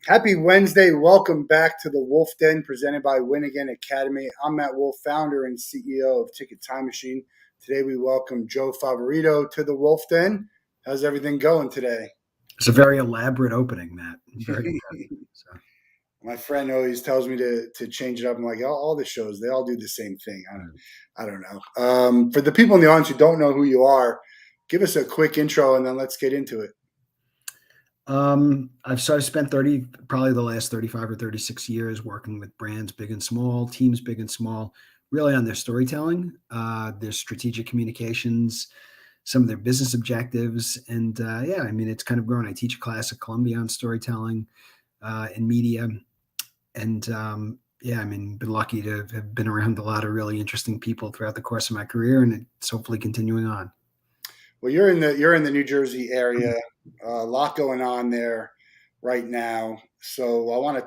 Happy Wednesday. Welcome back to the Wolff Den presented by Win Again Academy. I'm Matt Wolff, founder and CEO of Ticket Time Machine. Today we welcome Joe Favorito to the Wolff Den. How's everything going today? It's a very elaborate opening, Matt. Very impressive. So. My friend always tells me to change it up. I'm like, all the shows, they all do the same thing. I don't know. For the people in the audience who don't know who you are, give us a quick intro and then let's get into it. I've spent probably the last 35 or 36 years working with brands big and small, teams big and small, really on their storytelling, their strategic communications, some of their business objectives. And it's kind of grown. I teach a class at Columbia on storytelling and media. And been lucky to have been around a lot of really interesting people throughout the course of my career, and it's hopefully continuing on. Well, you're in the New Jersey area. A lot going on there right now. So I want to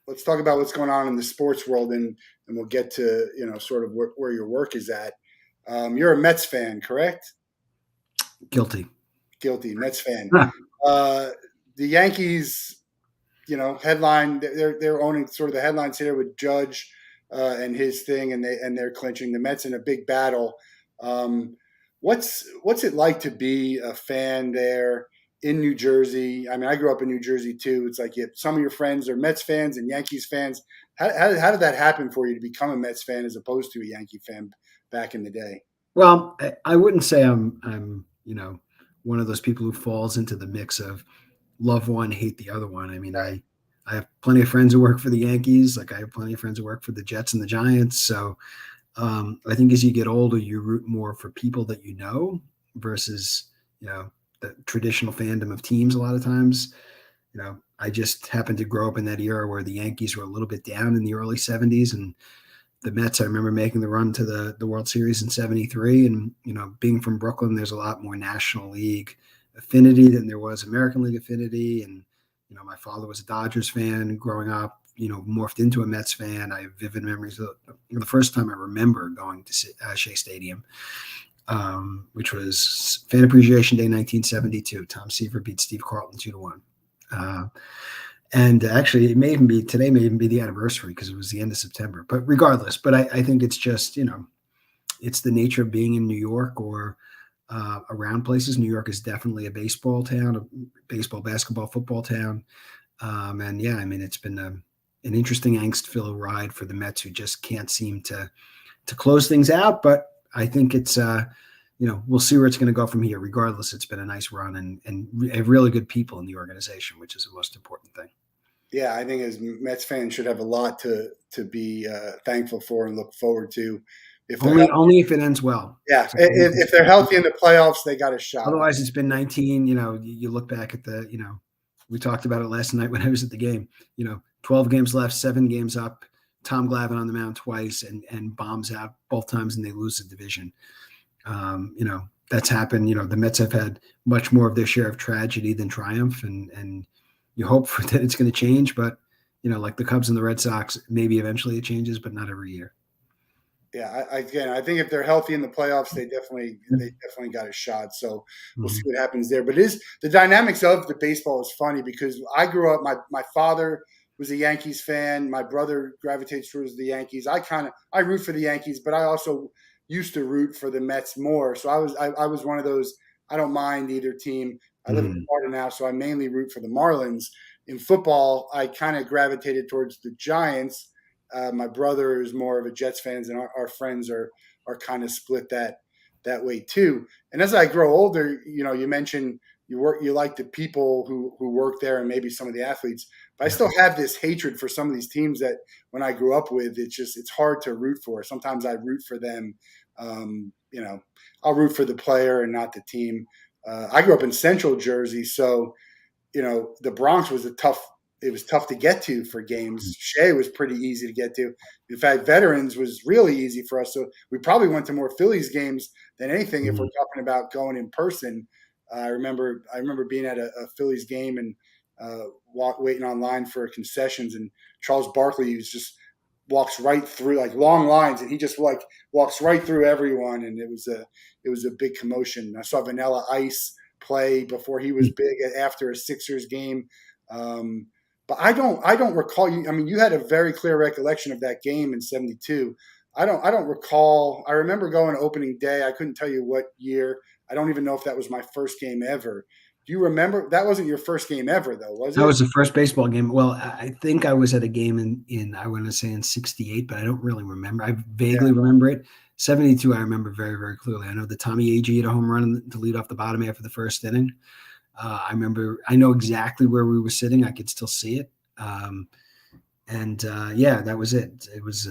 let's talk about what's going on in the sports world, and we'll get to sort of where your work is at. You're a Mets fan, correct? Guilty, Mets fan. The Yankees, headline. They're owning sort of the headlines here with Judge and his thing, and they're clinching. The Mets in a big battle. What's it like to be a fan there in New Jersey? I mean, I grew up in New Jersey too. It's like some of your friends are Mets fans and Yankees fans. How did that happen for you to become a Mets fan as opposed to a Yankee fan back in the day? Well, I wouldn't say I'm one of those people who falls into the mix of love one, hate the other one. I mean, I have plenty of friends who work for the Yankees. Like I have plenty of friends who work for the Jets and the Giants. So I think as you get older, you root more for people that you know versus, the traditional fandom of teams. A lot of times, I just happened to grow up in that era where the Yankees were a little bit down in the early 70s, and the Mets, I remember making the run to the World Series in 73. And, being from Brooklyn, there's a lot more National League affinity than there was American League affinity. And, my father was a Dodgers fan growing up, morphed into a Mets fan. I have vivid memories of the first time I remember going to Shea Stadium, which was Fan Appreciation Day 1972. Tom Seaver beat Steve Carlton 2-1. And actually, today may even be the anniversary because it was the end of September. But regardless, I think it's just, it's the nature of being in New York or around places. New York is definitely a baseball town, a baseball, basketball, football town. It's been an interesting angst-filled ride for the Mets, who just can't seem to close things out. But I think it's, we'll see where it's going to go from here. Regardless, it's been a nice run and have really good people in the organization, which is the most important thing. Yeah, I think as Mets fans should have a lot to be thankful for and look forward to. Only if it ends well. Yeah, if they're healthy in the playoffs, they got a shot. Otherwise, it's been 19. You look back at we talked about it last night when I was at the game. 12 games left, 7 games up. Tom Glavine on the mound twice and bombs out both times, and they lose the division. That's happened. The Mets have had much more of their share of tragedy than triumph, and you hope that it's going to change. But like the Cubs and the Red Sox, maybe eventually it changes, but not every year. Yeah, I think if they're healthy in the playoffs, they definitely got a shot. So we'll see what happens there. But the dynamics of the baseball is funny because I grew up. My father was a Yankees fan. My brother gravitates towards the Yankees. I root for the Yankees, but I also used to root for the Mets more. So I was one of those. I don't mind either team. I live in Florida now, so I mainly root for the Marlins. In football, I kind of gravitated towards the Giants. My brother is more of a Jets fan, and our friends are kind of split that way too. And as I grow older, you mentioned you like the people who work there and maybe some of the athletes, but I still have this hatred for some of these teams that when I grew up with, it's hard to root for. Sometimes I root for them. I'll root for the player and not the team. I grew up in Central Jersey, so the Bronx was it was tough to get to for games. Shea was pretty easy to get to. In fact, Veterans was really easy for us. So we probably went to more Phillies games than anything if we're talking about going in person. I remember being at a Phillies game and waiting online for concessions, and Charles Barkley walks right through like long lines, and he just walks right through everyone, and it was a big commotion. I saw Vanilla Ice play before he was big after a Sixers game. But I don't recall you. I mean, you had a very clear recollection of that game in '72. I don't recall. I remember going to opening day. I couldn't tell you what year. I don't even know if that was my first game ever. Do you remember? That wasn't your first game ever, though, was That it? was the first baseball game. Well, I think I was at a game in I want to say in '68, but I don't really remember. I Yeah. vaguely remember it. '72, I remember very, very clearly. I know that Tommy Agee hit a home run to lead off the bottom after the first inning. I know exactly where we were sitting. I could still see it. Yeah, that was it. It was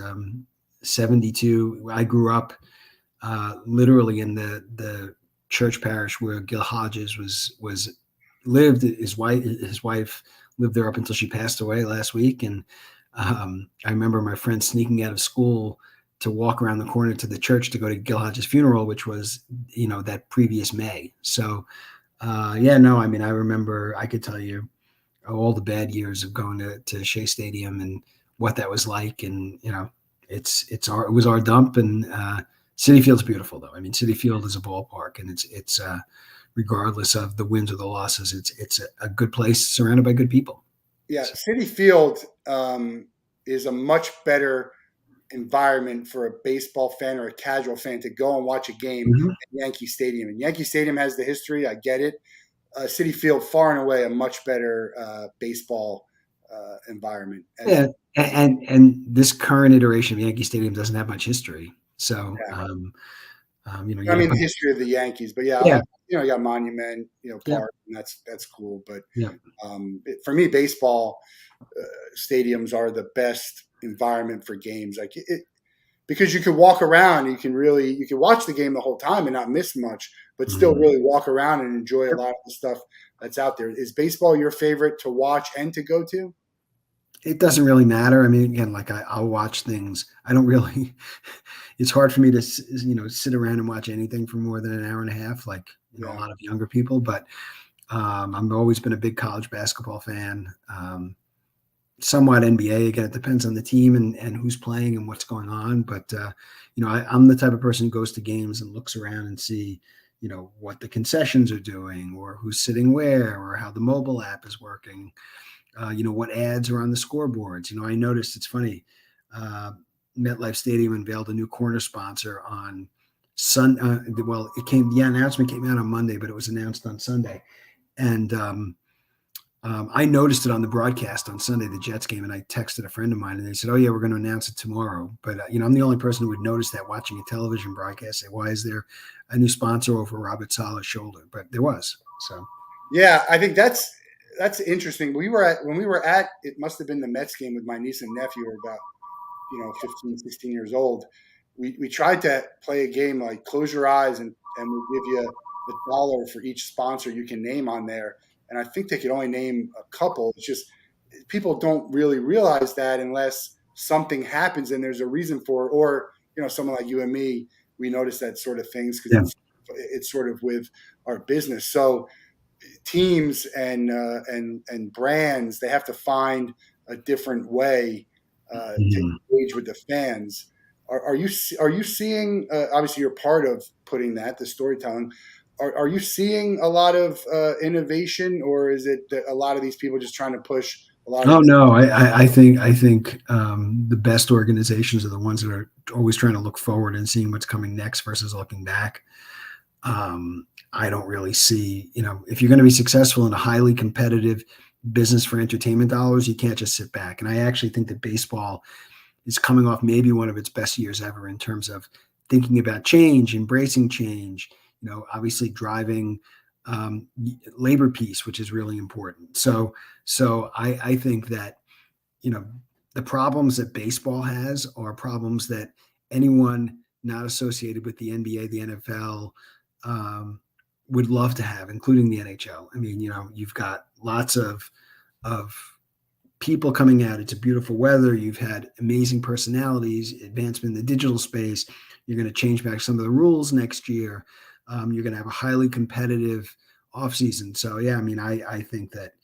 72. I grew up literally in the church parish where Gil Hodges was lived. His wife lived there up until she passed away last week. And I remember my friend sneaking out of school to walk around the corner to the church to go to Gil Hodges' funeral, which was, that previous May. So, yeah, no, I mean, I remember, I could tell you all the bad years of going to Shea Stadium and what that was like. And, it was our dump. And Citi Field's beautiful, though. I mean, Citi Field is a ballpark, and it's regardless of the wins or the losses, it's a good place surrounded by good people. Yeah, City Field is a much better environment for a baseball fan or a casual fan to go and watch a game Mhm. at Yankee Stadium. And Yankee Stadium has the history. I get it. City Field, far and away, a much better baseball environment. Yeah, and this current iteration of Yankee Stadium doesn't have much history. So, Yeah. you I got mean, the history of the Yankees, but yeah, yeah, you got Monument, yeah, Park, and that's cool. But yeah. for me, baseball stadiums are the best environment for games. Like because you can walk around, you can watch the game the whole time and not miss much, but still Mhm. really walk around and enjoy a lot of the stuff that's out there. Is baseball your favorite to watch and to go to? It doesn't really matter. I mean, again, like I'll watch things. I don't really. It's hard for me to sit around and watch anything for more than an hour and a half, like a Yeah, lot of younger people. But I've always been a big college basketball fan. Somewhat NBA. Again, it depends on the team and who's playing and what's going on. But I'm the type of person who goes to games and looks around and see, what the concessions are doing, or who's sitting where, or how the mobile app is working. What ads are on the scoreboards. I noticed it's funny. Uh, MetLife Stadium unveiled a new corner sponsor on Sun. Well, the announcement came out on Monday, but it was announced on Sunday, and I noticed it on the broadcast on Sunday, the Jets game, and I texted a friend of mine, and they said, "Oh yeah, we're going to announce it tomorrow." But I'm the only person who would notice that watching a television broadcast. Say, why is there a new sponsor over Robert Sala's shoulder? But there was. So. yeah. I think that's interesting. When we were at it must have been the Mets game with my niece and nephew, who were about 15, 16 years old. We tried to play a game like close your eyes and we'll give you $1 for each sponsor you can name on there. And I think they could only name a couple. It's just people don't really realize that unless something happens and there's a reason for it, or someone like you and me, we notice that sort of things because Yeah. it's sort of with our business. So teams and brands, they have to find a different way to Mhm. engage with the fans. Are you seeing? Obviously, you're part of putting that the storytelling. Are you seeing a lot of innovation, or is it that a lot of these people just trying to push a lot of? Oh no, I think the best organizations are the ones that are always trying to look forward and seeing what's coming next versus looking back. I don't really see, if you're going to be successful in a highly competitive business for entertainment dollars, you can't just sit back. And I actually think that baseball is coming off maybe one of its best years ever in terms of thinking about change, embracing change, obviously driving labor peace, which is really important. So I think that, you know, the problems that baseball has are problems that anyone not associated with the NBA, the NFL, um, would love to have, including the NHL. I mean, you've got lots of people coming out. It's a beautiful weather. You've had amazing personalities, advancement in the digital space. You're going to change back some of the rules next year. You're going to have a highly competitive offseason. So yeah, I mean, I think that,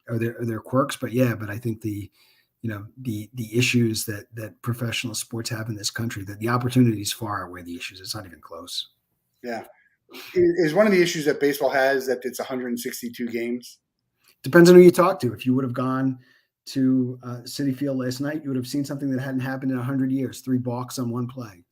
are there quirks, but yeah, but I think the issues that professional sports have in this country, that the opportunities far outweigh the issues. It's not even close. Yeah, is one of the issues that baseball has that it's 162 games. Depends on who you talk to. If you would have gone to Citi Field last night, you would have seen something that hadn't happened in 100 years, 3 balks on one play.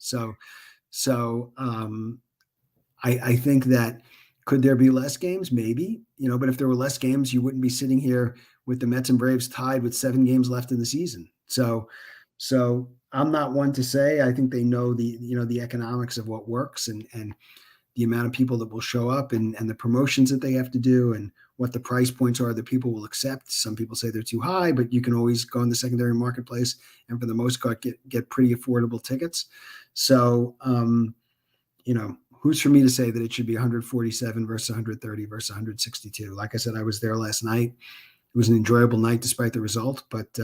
I think that could there be less games? Maybe, but if there were less games, you wouldn't be sitting here with the Mets and Braves tied with 7 games left in the season. So I'm not one to say. I think they know the economics of what works and the amount of people that will show up and the promotions that they have to do and what the price points are that people will accept. Some people say they're too high, but you can always go in the secondary marketplace and for the most part get pretty affordable tickets. So, who's for me to say that it should be 147 versus 130 versus 162? Like I said, I was there last night. It was an enjoyable night despite the result, but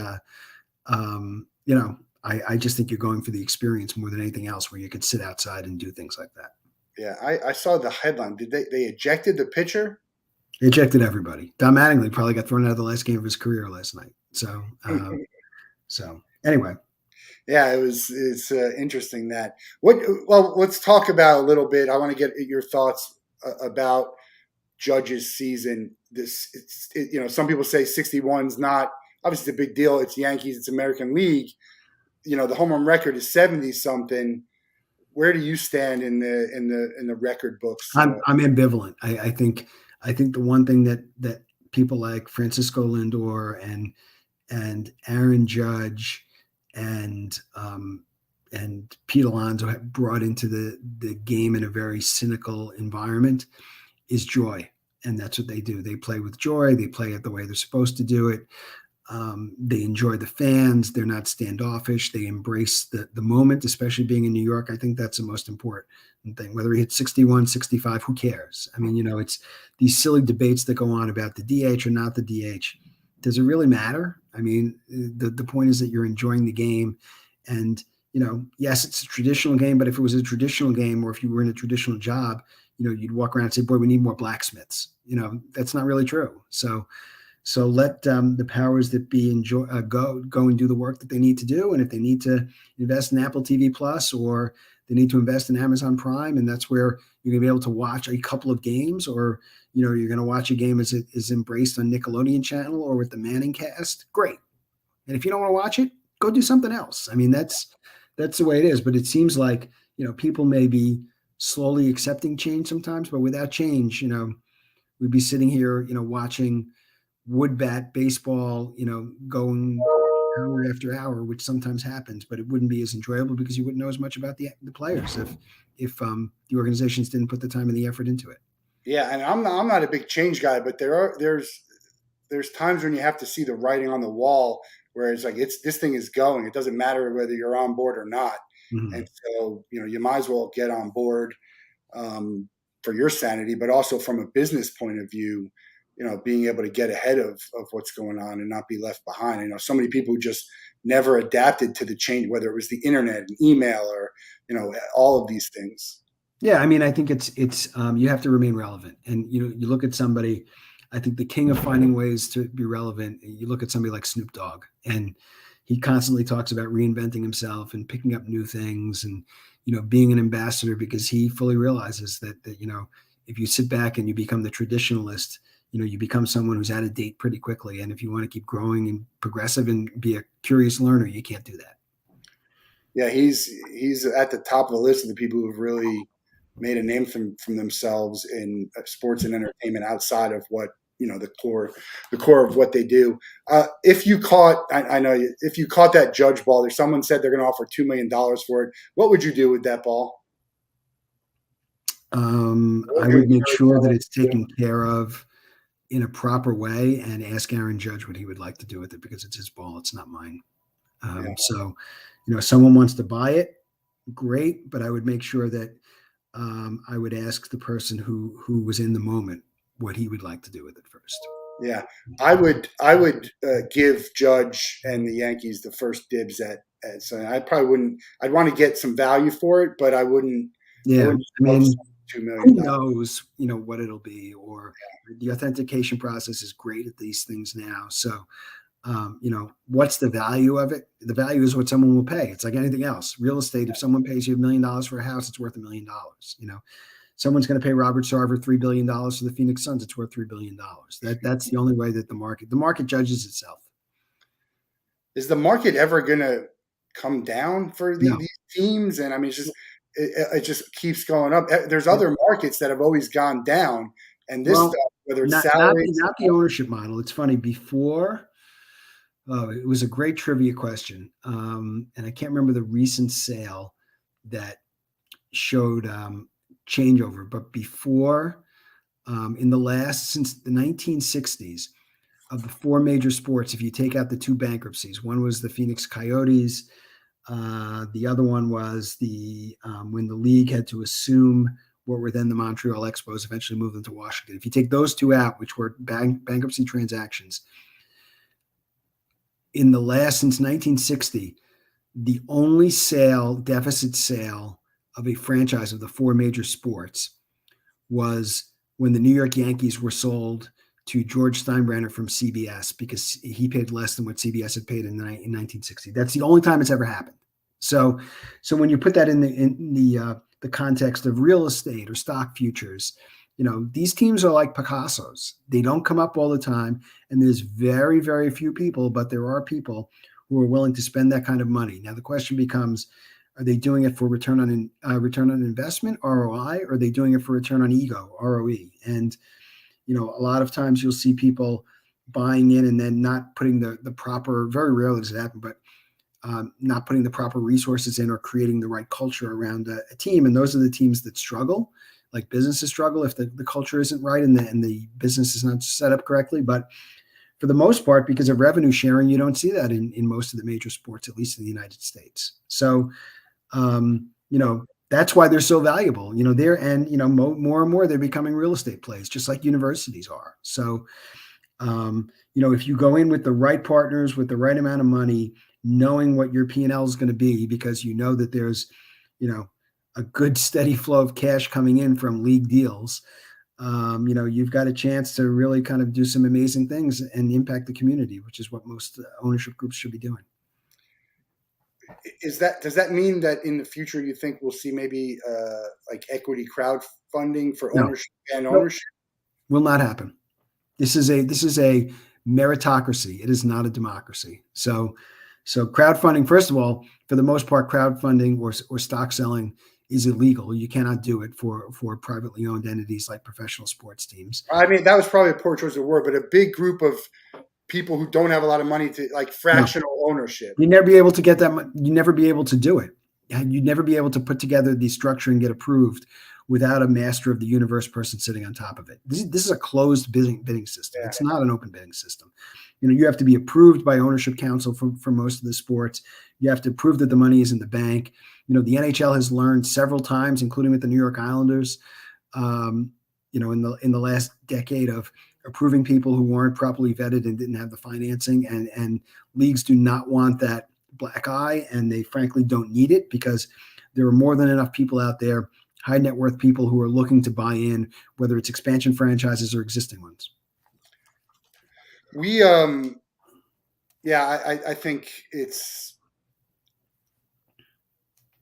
I just think you're going for the experience more than anything else where you could sit outside and do things like that. Yeah, I saw the headline. Did they ejected the pitcher? They ejected everybody. Don Mattingly probably got thrown out of the last game of his career last night. So anyway. Yeah, it's interesting that let's talk about a little bit. I want to get your thoughts about Judge's season. Some people say 61's not obviously a big deal. It's Yankees, it's American League. The home run record is 70 something. Where do you stand in the record books? I'm ambivalent. I think the one thing that people like Francisco Lindor and Aaron Judge and Pete Alonso have brought into the game in a very cynical environment is joy. And that's what they do. They play with joy. They play it the way they're supposed to do it. They enjoy the fans. They're not standoffish. They embrace the moment, especially being in New York. I think that's the most important thing. Whether he hits 61, 65, who cares? I mean, it's these silly debates that go on about the DH or not the DH. Does it really matter? I mean, the point is that you're enjoying the game. And, yes, it's a traditional game, but if it was a traditional game or if you were in a traditional job, you'd walk around and say, boy, we need more blacksmiths. That's not really true. So let the powers that be go and do the work that they need to do. And if they need to invest in Apple TV Plus or they need to invest in Amazon Prime, and that's where you're going to be able to watch a couple of games, or you're going to watch a game as it is embraced on Nickelodeon Channel or with the Manning cast, great. And if you don't want to watch it, go do something else. I mean, that's the way it is. But it seems like people may be slowly accepting change sometimes, but without change, we'd be sitting here, watching wood bat baseball, going hour after hour, which sometimes happens, but it wouldn't be as enjoyable because you wouldn't know as much about the players if the organizations didn't put the time and the effort into it. Yeah, and I'm not a big change guy, but there's times when you have to see the writing on the wall where it's like this thing is going. It doesn't matter whether you're on board or not, and so you might as well get on board for your sanity, but also from a business point of view. Being able to get ahead of what's going on and not be left behind. So many people who just never adapted to the change, whether it was the internet and email or, all of these things. Yeah. I mean, I think it's you have to remain relevant. And, you look at somebody, I think the king of finding ways to be relevant. You look at somebody like Snoop Dogg, and he constantly talks about reinventing himself and picking up new things and, being an ambassador, because he fully realizes that if you sit back and you become the traditionalist, you become someone who's out of date pretty quickly. And if you want to keep growing and progressive and be a curious learner, you can't do that. Yeah, he's at the top of the list of the people who've really made a name from themselves in sports and entertainment outside of what, the core of what they do. If you caught that Judge ball, there's someone said they're going to offer $2 million for it. What would you do with that ball? I would make sure that it's taken care of in a proper way and ask Aaron Judge what he would like to do with it, because it's his ball. It's not mine. So, someone wants to buy it, great. But I would make sure that I would ask the person who was in the moment what he would like to do with it first. Yeah, I would give Judge and the Yankees the first dibs at so I probably wouldn't. I'd want to get some value for it, but I wouldn't. Yeah, I mean, $2 million. Who knows, what it'll be, or the authentication process is great at these things now. So, what's the value of it? The value is what someone will pay. It's like anything else. Real estate, if someone pays you $1 million for a house, it's worth $1 million, someone's going to pay Robert Sarver $3 billion for the Phoenix Suns. It's worth $3 billion. That's the only way that the market judges itself. Is the market ever going to come down for No. these teams? And I mean, it just keeps going up. There's other markets that have always gone down, and this stuff, whether it's salaries, not the ownership model. It's funny. Before, it was a great trivia question, and I can't remember the recent sale that showed changeover. But before, since the 1960s, of the four major sports, if you take out the two bankruptcies, one was the Phoenix Coyotes. The other one was when the league had to assume what were then the Montreal Expos, eventually moved them to Washington. If you take those two out, which were bankruptcy transactions, since 1960, the only deficit sale of a franchise of the four major sports was when the New York Yankees were sold to George Steinbrenner from CBS, because he paid less than what CBS had paid in 1960. That's the only time it's ever happened. So when you put that in the context of real estate or stock futures, these teams are like Picassos. They don't come up all the time, and there's very, very few people, but there are people who are willing to spend that kind of money. Now the question becomes, are they doing it for return on investment, ROI, or are they doing it for return on ego, ROE? And a lot of times you'll see people buying in and then not putting the proper, very rarely does it happen, but not putting the proper resources in or creating the right culture around a team. And those are the teams that struggle, like businesses struggle if the culture isn't right and the business is not set up correctly. But for the most part, because of revenue sharing, you don't see that in most of the major sports, at least in the United States. So, that's why they're so valuable, more and more they're becoming real estate plays, just like universities are. So, if you go in with the right partners, with the right amount of money, knowing what your P&L is going to be, because that there's, a good steady flow of cash coming in from league deals, you've got a chance to really kind of do some amazing things and impact the community, which is what most ownership groups should be doing. Does that mean that in the future you think we'll see maybe like equity crowdfunding for ownership and ownership? Will not happen. This is a meritocracy. It is not a democracy. So crowdfunding, first of all, for the most part, crowdfunding or stock selling is illegal. You cannot do it for privately owned entities like professional sports teams. I mean, that was probably a poor choice of word, but a big group of people who don't have a lot of money to, like, fractional ownership. You'd never be able to get that. You'd never be able to do it. You'd never be able to put together the structure and get approved without a master of the universe person sitting on top of it. This is a closed bidding system. Yeah. It's not an open bidding system. You have to be approved by ownership council for most of the sports. You have to prove that the money is in the bank. The NHL has learned several times, including with the New York Islanders, in the last decade, of approving people who weren't properly vetted and didn't have the financing, and leagues do not want that black eye, and they frankly don't need it, because there are more than enough people out there, high net worth people, who are looking to buy in, whether it's expansion franchises or existing ones. I think it's,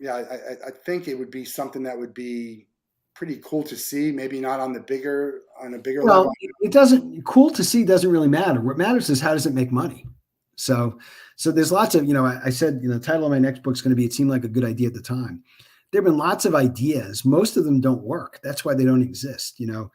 I think it would be something that would be pretty cool to see. Maybe not on a bigger level. It doesn't, cool to see doesn't really matter. What matters is, how does it make money? So there's lots of, I said, the title of my next book is going to be, It Seemed Like a Good Idea at the Time. There have been lots of ideas. Most of them don't work. That's why they don't exist. I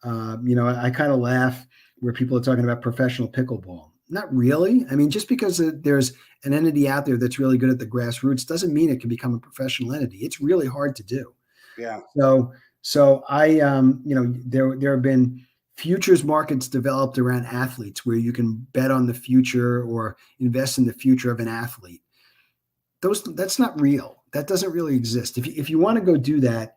kind of laugh where people are talking about professional pickleball. Not really. I mean, just because there's an entity out there that's really good at the grassroots doesn't mean it can become a professional entity. It's really hard to do. Yeah. So I, there have been futures markets developed around athletes where you can bet on the future or invest in the future of an athlete. That's not real. That doesn't really exist. If you want to go do that,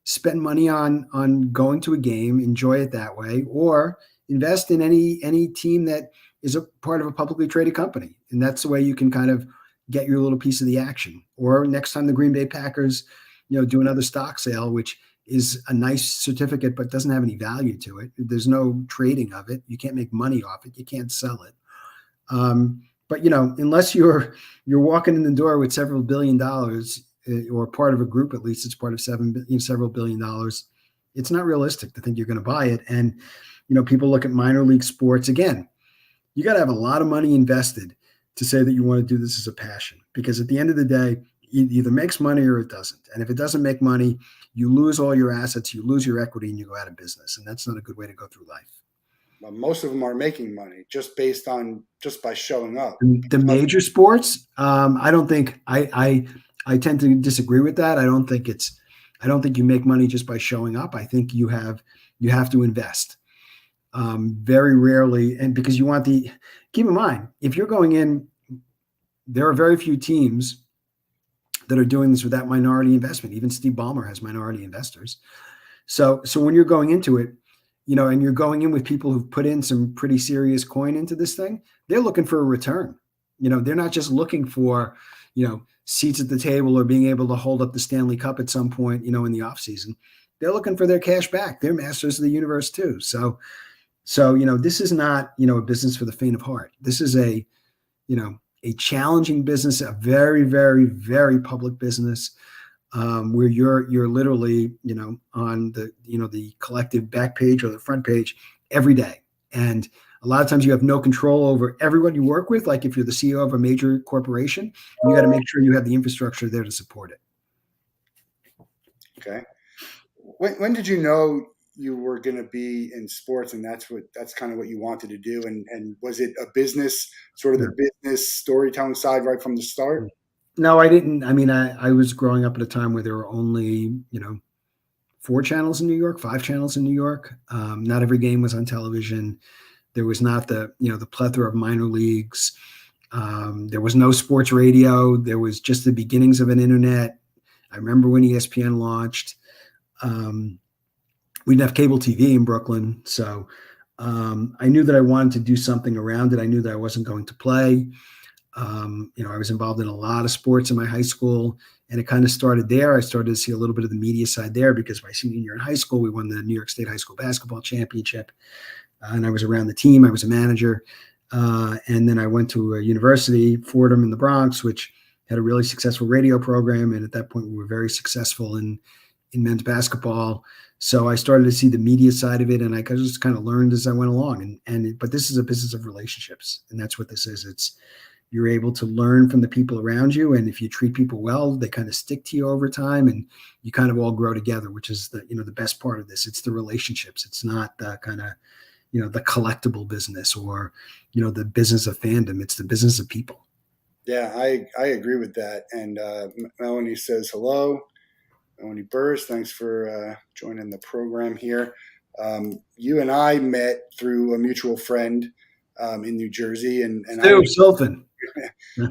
spend money on going to a game, enjoy it that way, or invest in any team that is a part of a publicly traded company. And that's the way you can kind of get your little piece of the action. Or next time the Green Bay Packers, do another stock sale, which is a nice certificate, but doesn't have any value to it. There's no trading of it. You can't make money off it. You can't sell it. But unless you're walking in the door with several $1 billion, or part of a group, at least it's part of several $1 billion, It's not realistic to think you're going to buy it. And, people look at minor league sports. Again, you got to have a lot of money invested to say that you want to do this as a passion, because at the end of the day, it either makes money or it doesn't. And if it doesn't make money, you lose all your assets, you lose your equity, and you go out of business. And that's not a good way to go through life. Well, most of them are making money just by showing up. The major sports, I don't think I tend to disagree with that. I don't think you make money just by showing up. I think you have to invest. Very rarely, and because keep in mind, if you're going in, there are very few teams that are doing this without minority investment. Even Steve Ballmer has minority investors. So when you're going into it, and you're going in with people who've put in some pretty serious coin into this thing, they're looking for a return. They're not just looking for, seats at the table or being able to hold up the Stanley Cup at some point, in the off season. They're looking for their cash back. They're masters of the universe too. So this is not, a business for the faint of heart. This is a challenging business, a very, very, very public business, where you're literally, on the collective back page or the front page every day. And a lot of times you have no control over everyone you work with. Like if you're the CEO of a major corporation, you got to make sure you have the infrastructure there to support it. Okay. When did you know you were going to be in sports, and that's kind of what you wanted to do? And was it a business, sort of the business storytelling side right from the start? No, I didn't. I mean, I was growing up at a time where there were only, 4 channels in New York, 5 channels in New York. Not every game was on television. There was not the plethora of minor leagues. There was no sports radio. There was just the beginnings of an internet. I remember when ESPN launched. We didn't have cable TV in Brooklyn. So I knew that I wanted to do something around it. I knew that I wasn't going to play. I was involved in a lot of sports in my high school, and it kind of started there. I started to see a little bit of the media side there because my senior year in high school, we won the New York State High School Basketball Championship. And I was around the team. I was a manager. And then I went to a university, Fordham in the Bronx, which had a really successful radio program. And at that point, we were very successful in men's basketball. So I started to see the media side of it, and I just kind of learned as I went along. But this is a business of relationships, and that's what this is. You're able to learn from the people around you, and if you treat people well, they kind of stick to you over time, and you kind of all grow together, which is the best part of this. It's the relationships. It's not the kind of the collectible business or the business of fandom. It's the business of people. Yeah, I agree with that. And Melanie says hello. Melanie Burrs, thanks for joining the program here. You and I met through a mutual friend in New Jersey, and Stu Sullivan.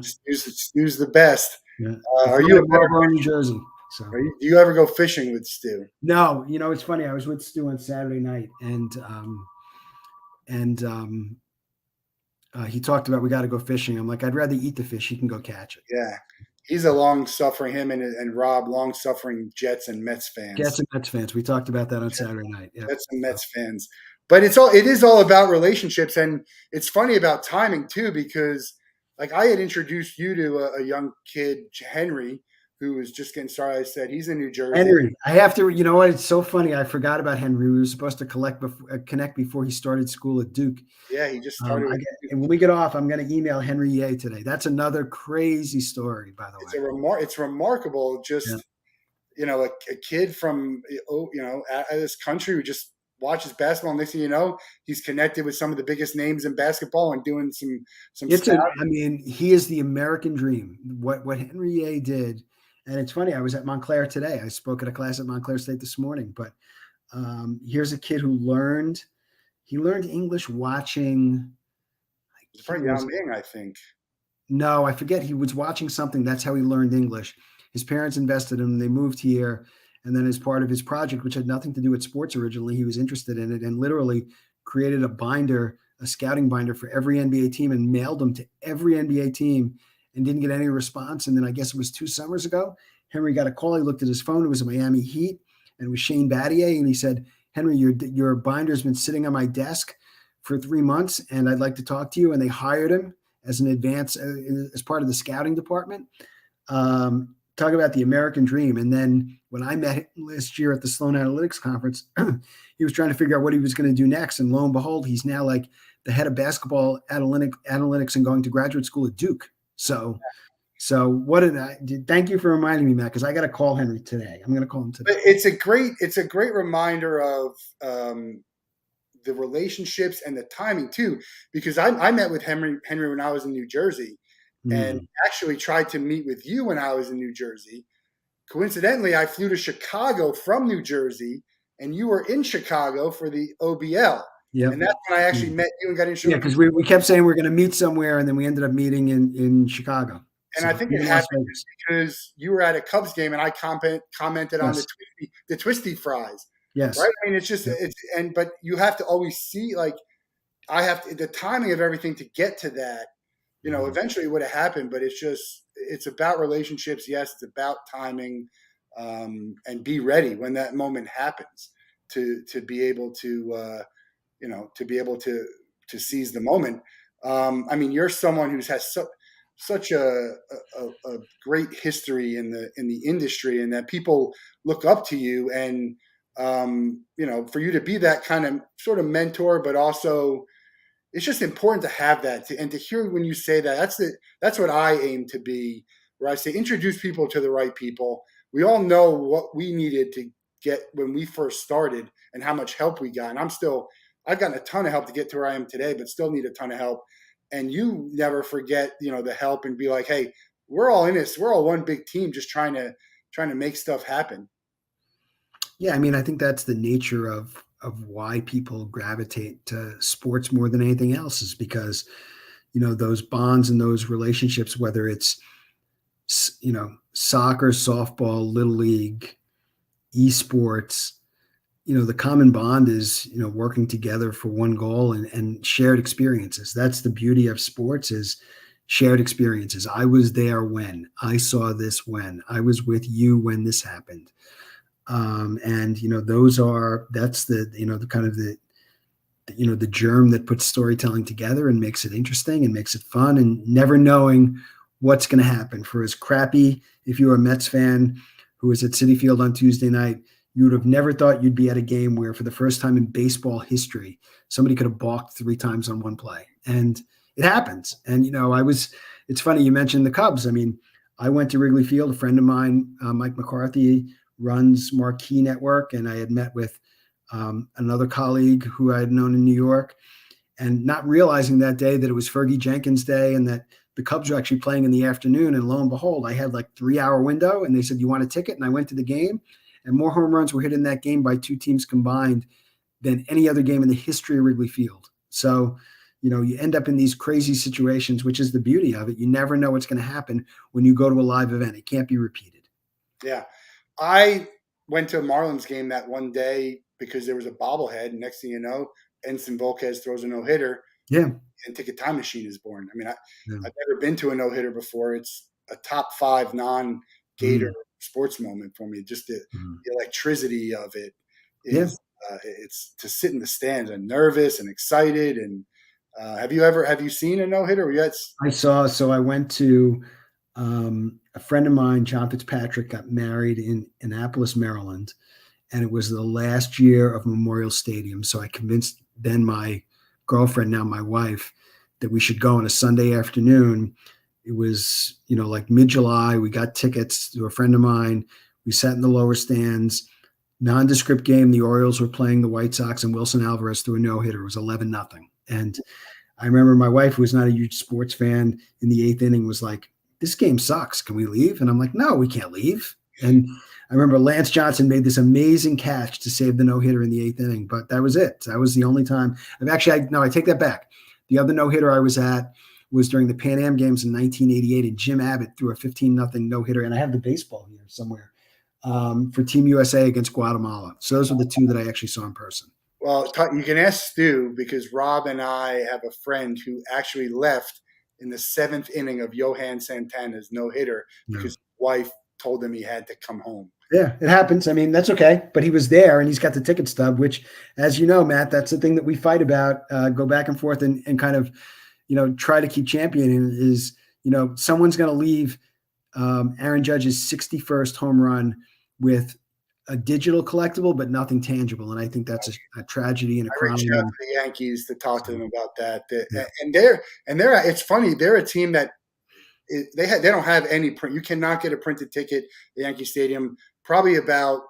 Stu's the best. Yeah. Are you in New Jersey? So do you ever go fishing with Stu? No, it's funny. I was with Stu on Saturday night, and he talked about we got to go fishing. I'm like, I'd rather eat the fish. He can go catch it. Yeah. He's a long-suffering, him and Rob, long-suffering Jets and Mets fans. Jets and Mets fans. We talked about that on Saturday night. Yeah. Jets and Mets fans. But it is all about relationships, and it's funny about timing too, because like I had introduced you to a young kid, Henry, who was just getting started. I said he's in New Jersey. Henry, I have to. You know what? It's so funny. I forgot about Henry. We were supposed to connect before he started school at Duke. Yeah, he just started. And when we get off, I'm going to email Henry Ye today. That's another crazy story, by the way. It's remarkable. Just a kid from out of this country who just watches basketball. Next thing you know, he's connected with some of the biggest names in basketball and doing some. He is the American dream. What Henry Ye did. And it's funny, I was at Montclair today. I spoke at a class at Montclair State this morning. But here's a kid who learned English watching. Yao Ming, I think. No, I forget. He was watching something. That's how he learned English. His parents invested in him. They moved here. And then as part of his project, which had nothing to do with sports originally, he was interested in it and literally created a scouting binder for every NBA team and mailed them to every NBA team. And didn't get any response. And then I guess it was 2 summers ago, Henry got a call. He looked at his phone. It was a Miami Heat, and it was Shane Battier. And he said, Henry, your binder's been sitting on my desk for 3 months, and I'd like to talk to you. And they hired him as an advance, as part of the scouting department. talk about the American dream. And then when I met him last year at the Sloan Analytics Conference, he was trying to figure out what he was going to do next. And lo and behold, he's now like the head of basketball analytics and going to graduate school at Duke. So thank you for reminding me, Matt, because I got to call Henry today. I'm going to call him today. It's a great reminder of the relationships and the timing too, because I met with Henry when I was in New Jersey, and actually tried to meet with you when I was in New Jersey. Coincidentally, I flew to Chicago from New Jersey, and you were in Chicago for the OBL. Yeah, and that's when I actually met you and got introduced. Yeah, because we kept saying we're going to meet somewhere, and then we ended up meeting in Chicago. And so I think it happened because you were at a Cubs game, and I commented on the twisty fries. Yes, right. I mean, it's just but you have to always see, like, the timing of everything to get to that. Eventually it would have happened, but it's about relationships. Yes, it's about timing, and be ready when that moment happens to be able to seize the moment. I mean, you're someone who has such a great history in the industry, and that people look up to you, and for you to be that kind of sort of mentor, but also it's just important to have that, and to hear when you say that. That's what I aim to be, where I say introduce people to the right people. We all know what we needed to get when we first started and how much help we got. And I've gotten a ton of help to get to where I am today, but still need a ton of help. And you never forget, the help, and be like, hey, we're all in this. We're all one big team, just trying to make stuff happen. Yeah, I mean, I think that's the nature of why people gravitate to sports more than anything else, is because, those bonds and those relationships, whether it's, soccer, softball, little league, esports, the common bond is, working together for one goal and shared experiences. That's the beauty of sports, is shared experiences. I was there when I saw this, when I was with you when this happened. And that's the kind of the germ that puts storytelling together and makes it interesting and makes it fun, and never knowing what's going to happen. For as crappy, if you're a Mets fan who was at Citi Field on Tuesday night, you would have never thought you'd be at a game where, for the first time in baseball history, somebody could have balked 3 times on one play, and it happens. And it's funny you mentioned the Cubs. I mean, I went to Wrigley Field. A friend of mine, Mike McCarthy, runs Marquee Network, and I had met with another colleague who I had known in New York, and not realizing that day that it was Fergie Jenkins Day and that the Cubs were actually playing in the afternoon. And lo and behold, I had like 3-hour window, and they said, "You want a ticket?" And I went to the game, and more home runs were hit in that game by 2 teams combined than any other game in the history of Wrigley Field. So, you end up in these crazy situations, which is the beauty of it. You never know what's going to happen when you go to a live event. It can't be repeated. Yeah. I went to a Marlins game that one day because there was a bobblehead, and next thing you know, Ensign Volquez throws a no-hitter. Yeah. And Ticket Time Machine is born. I mean, I've never been to a no-hitter before. It's a top 5 non-Gator sports moment for me. Just the electricity of it is it's to sit in the stands. I'm nervous and excited. And have you seen a no-hitter yet? I saw. So I went to a friend of mine, John Fitzpatrick, got married in Annapolis, Maryland, and it was the last year of Memorial Stadium. So I convinced then my girlfriend, now my wife, that we should go on a Sunday afternoon. It was, like mid-July. We got tickets to a friend of mine. We sat in the lower stands. Nondescript game. The Orioles were playing the White Sox, and Wilson Alvarez threw a no-hitter. It was 11-0. And I remember my wife, who was not a huge sports fan, in the 8th inning was like, "This game sucks. Can we leave?" And I'm like, "No, we can't leave." And I remember Lance Johnson made this amazing catch to save the no-hitter in the 8th inning, but that was it. That was the only time. I take that back. The other no-hitter I was at was during the Pan Am Games in 1988, and Jim Abbott threw a 15-0 no-hitter, and I have the baseball here somewhere, for Team USA against Guatemala. So those are the 2 that I actually saw in person. Well, you can ask Stu, because Rob and I have a friend who actually left in the 7th inning of Johan Santana's no-hitter because his wife told him he had to come home. Yeah, it happens. I mean, that's okay. But he was there, and he's got the ticket stub, which, as you know, Matt, that's the thing that we fight about, go back and forth and kind of, try to keep championing is, someone's going to leave Aaron Judge's 61st home run with a digital collectible, but nothing tangible. And I think that's a tragedy and a I crime. reached out to the Yankees to talk to them about that. Yeah. And it's funny. They're a team that they don't have any print. You cannot get a printed ticket at Yankee Stadium. Probably about,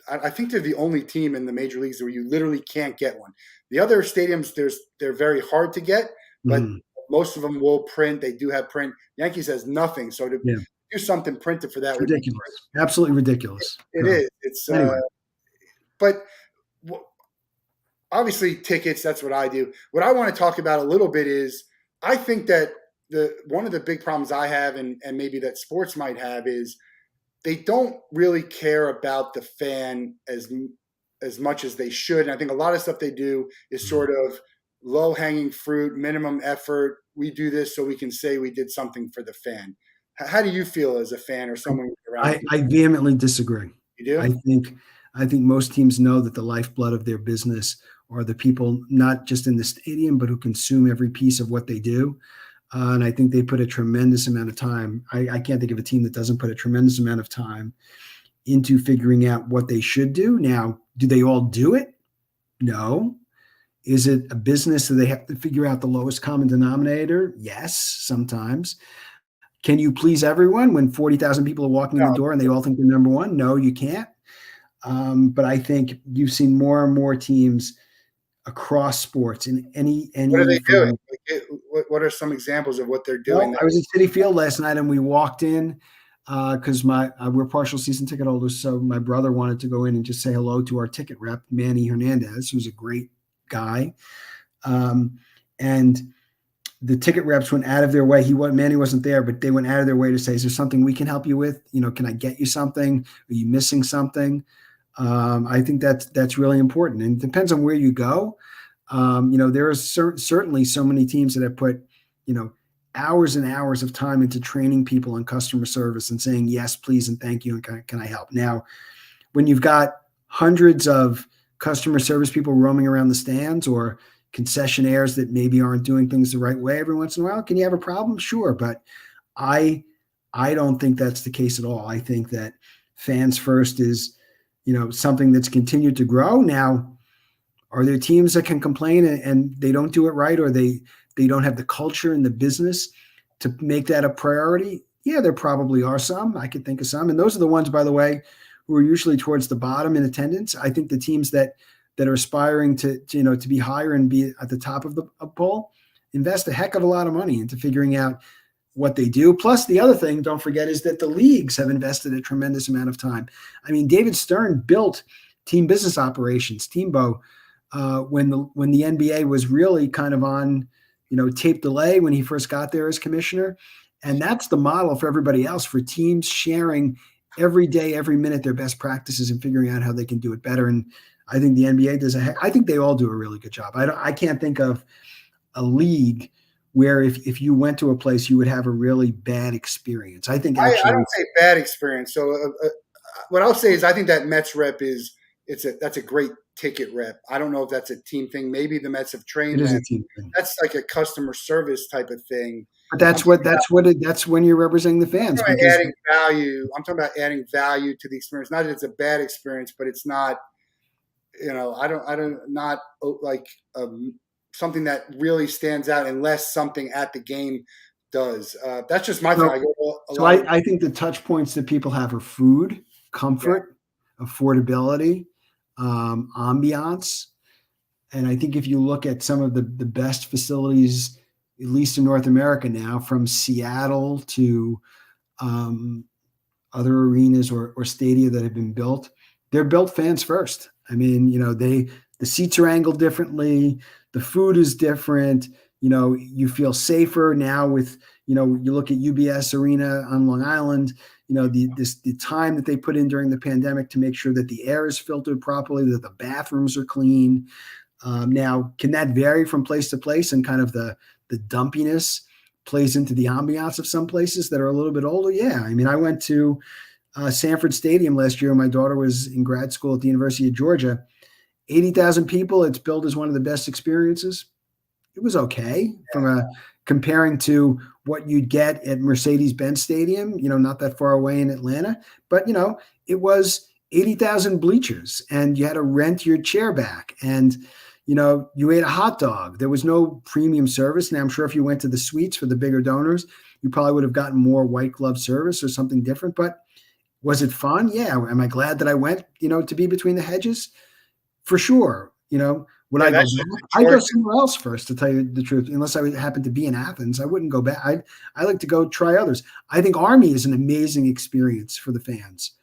I think they're the only team in the major leagues where you literally can't get one. The other stadiums, they're very hard to get, but most of them will print. They do have print. Yankees has nothing. So to do something printed for that it's would ridiculous. Absolutely ridiculous. It is. It's anyway. But obviously tickets, that's what I do. What I want to talk about a little bit is I think that one of the big problems I have and maybe that sports might have is they don't really care about the fan as much as they should. And I think a lot of stuff they do is sort of low-hanging fruit, minimum effort. We do this so we can say we did something for the fan. How do you feel as a fan or someone around? I vehemently disagree. You do? I think most teams know that the lifeblood of their business are the people, not just in the stadium, but who consume every piece of what they do. And I think they put a tremendous amount of time. I can't think of a team that doesn't put a tremendous amount of time into figuring out what they should do. Now, do they all do it? No. Is it a business that they have to figure out the lowest common denominator? Yes, sometimes. Can you please everyone when 40,000 people are walking in the door and they all think they're number one? No, you can't. But I think you've seen more and more teams across sports in any. What are they doing? What are some examples of what they're doing? Well, I was at Citi Field last night and we walked in because we're partial season ticket holders. So my brother wanted to go in and just say hello to our ticket rep, Manny Hernandez, who's a great guy. And the ticket reps went out of their way. Manny wasn't there, but they went out of their way to say, is there something we can help you with? Can I get you something? Are you missing something? I think that's really important. And it depends on where you go. There are certainly so many teams that have put, hours and hours of time into training people on customer service and saying, yes, please, and thank you. And can I help? Now, when you've got hundreds of customer service people roaming around the stands or concessionaires that maybe aren't doing things the right way every once in a while, can you have a problem? Sure. But I don't think that's the case at all. I think that fans first is, something that's continued to grow. Now, are there teams that can complain and they don't do it right, or they don't have the culture and the business to make that a priority? Yeah, there probably are some. I could think of some. And those are the ones, by the way, who are usually towards the bottom in attendance. I think the teams that are aspiring to be higher and be at the top of the poll invest a heck of a lot of money into figuring out what they do. Plus, the other thing, don't forget, is that the leagues have invested a tremendous amount of time. I mean, David Stern built team business operations, Teambo, when the NBA was really kind of on, tape delay when he first got there as commissioner. And that's the model for everybody else, for teams sharing every day, every minute, their best practices and figuring out how they can do it better. And I think the NBA does I think they all do a really good job. I can't think of a league where if you went to a place, you would have a really bad experience. I think actually, I don't say bad experience. So what I'll say is I think that Mets rep that's a great ticket rep. I don't know if that's a team thing. Maybe the Mets have trained them. That's like a customer service type of thing. But that's when you're representing the fans. I'm adding value. I'm talking about adding value to the experience. Not that it's a bad experience, but it's not, not like something that really stands out unless something at the game does. That's just my thing. I think the touch points that people have are food, comfort, affordability, ambiance. And I think if you look at some of the best facilities, at least in North America now, from Seattle to other arenas or stadia that have been built, they're built fans first. I mean, the seats are angled differently. The food is different. You feel safer now with, you look at UBS Arena on Long Island, the time that they put in during the pandemic to make sure that the air is filtered properly, that the bathrooms are clean. Now, can that vary from place to place, and kind of the dumpiness plays into the ambiance of some places that are a little bit older? Yeah. I mean, I went to Sanford Stadium last year. My daughter was in grad school at the University of Georgia. 80,000 people. It's billed as one of the best experiences. It was okay from a comparing to what you'd get at Mercedes-Benz Stadium, not that far away in Atlanta. But, it was 80,000 bleachers and you had to rent your chair back and, you ate a hot dog. There was no premium service. Now, I'm sure if you went to the suites for the bigger donors, you probably would have gotten more white glove service or something different. But was it fun? Yeah. Am I glad that I went, to be between the hedges? For sure. Would I go that's back? I'd go somewhere else first, to tell you the truth. Unless I happened to be in Athens, I wouldn't go back. I like to go try others. I think Army is an amazing experience for the fans.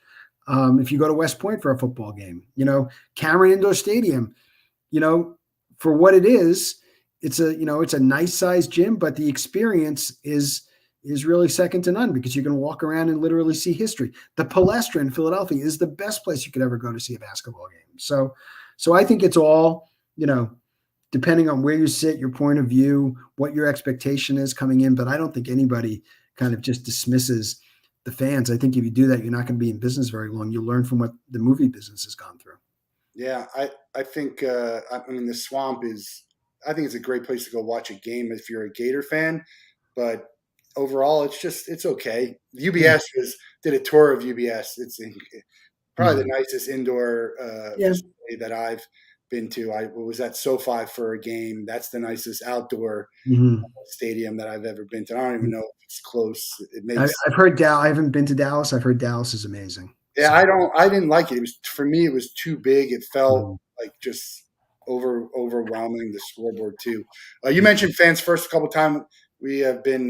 If you go to West Point for a football game, Cameron Indoor Stadium, for what it is, it's a nice sized gym, but the experience is really second to none because you can walk around and literally see history. The Palestra in Philadelphia is the best place you could ever go to see a basketball game. So I think it's all, depending on where you sit, your point of view, what your expectation is coming in. But I don't think anybody kind of just dismisses the fans. I think if you do that, you're not going to be in business very long. You'll learn from what the movie business has gone through. Yeah, I think the Swamp I think it's a great place to go watch a game if you're a Gator fan. But overall, it's okay. UBS did a tour of UBS. It's probably the nicest indoor facility that I've been to. I was at SoFi for a game. That's the nicest outdoor stadium that I've ever been to. I don't even know if it's close. I've heard Dallas. I haven't been to Dallas. I've heard Dallas is amazing. Yeah, I didn't like it. For me, it was too big. It felt like just overwhelming the scoreboard too. You mentioned fans first a couple of times. We have been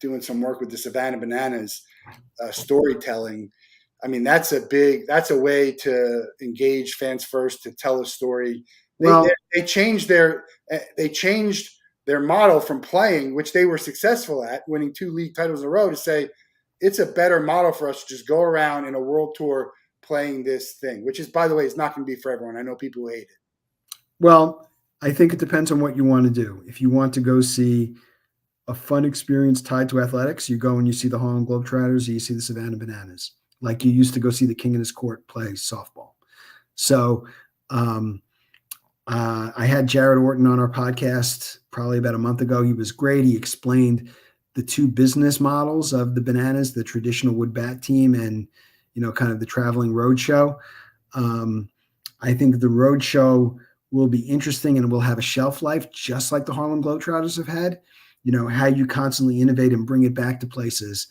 doing some work with the Savannah Bananas storytelling. I mean, that's a way to engage fans first, to tell a story. They changed their model from playing, which they were successful at, winning 2 league titles in a row, to say it's a better model for us to just go around in a world tour playing this thing, which is, by the way, is not going to be for everyone. I know people who hate it. Well, I think it depends on what you want to do. If you want to go see a fun experience tied to athletics, you go and you see the Harlem Globetrotters, or you see the Savannah Bananas, like you used to go see the King in his court play softball. So I had Jared Orton on our podcast probably about a month ago. He was great. He explained the 2 business models of the Bananas, the traditional wood bat team and, kind of the traveling road show. I think the road show will be interesting and will have a shelf life, just like the Harlem Globetrotters have had. How you constantly innovate and bring it back to places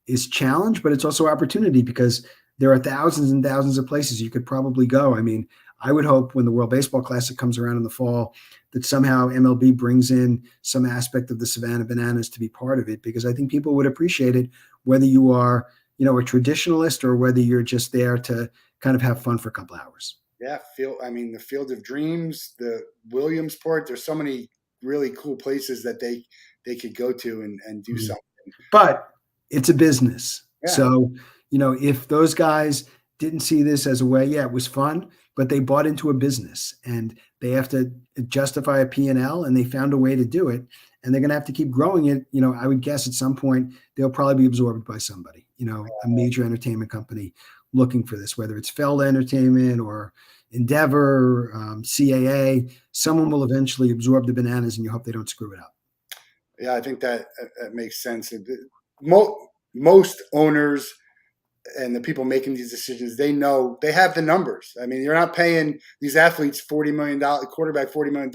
is challenge, but it's also opportunity because there are thousands and thousands of places you could probably go. I mean, I would hope when the World Baseball Classic comes around in the fall that somehow MLB brings in some aspect of the Savannah Bananas to be part of it, because I think people would appreciate it, whether you are, a traditionalist or whether you're just there to kind of have fun for a couple hours. Yeah, the Field of Dreams, the Williamsport, there's so many really cool places that they could go to and do something. But it's a business. Yeah. So, if those guys didn't see this as a way, it was fun, but they bought into a business and they have to justify a P&L, and they found a way to do it, and they're going to have to keep growing it. I would guess at some point they'll probably be absorbed by somebody, a major entertainment company looking for this, whether it's Feld Entertainment or Endeavor, CAA. Someone will eventually absorb the Bananas, and you hope they don't screw it up. Yeah, I think that makes sense. Most owners and the people making these decisions, they know they have the numbers. I mean, you're not paying these athletes $40 million, quarterback $40 million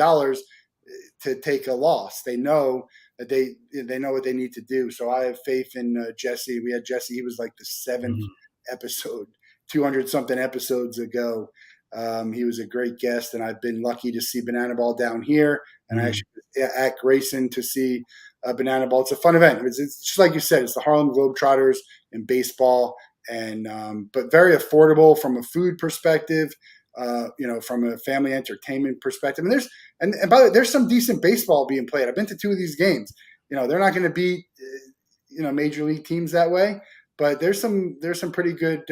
to take a loss. They know that they know what they need to do. So I have faith in Jesse. We had Jesse. He was like the 7th episode, 200 something episodes ago. He was a great guest, and I've been lucky to see Banana Ball down here. And I actually was at Grayson to see Banana Ball. It's a fun event. It's just like you said, it's the Harlem Globetrotters in baseball, and but very affordable from a food perspective, from a family entertainment perspective. And by the way, there's some decent baseball being played. I've been to 2 of these games. They're not going to beat major league teams that way, but there's some pretty good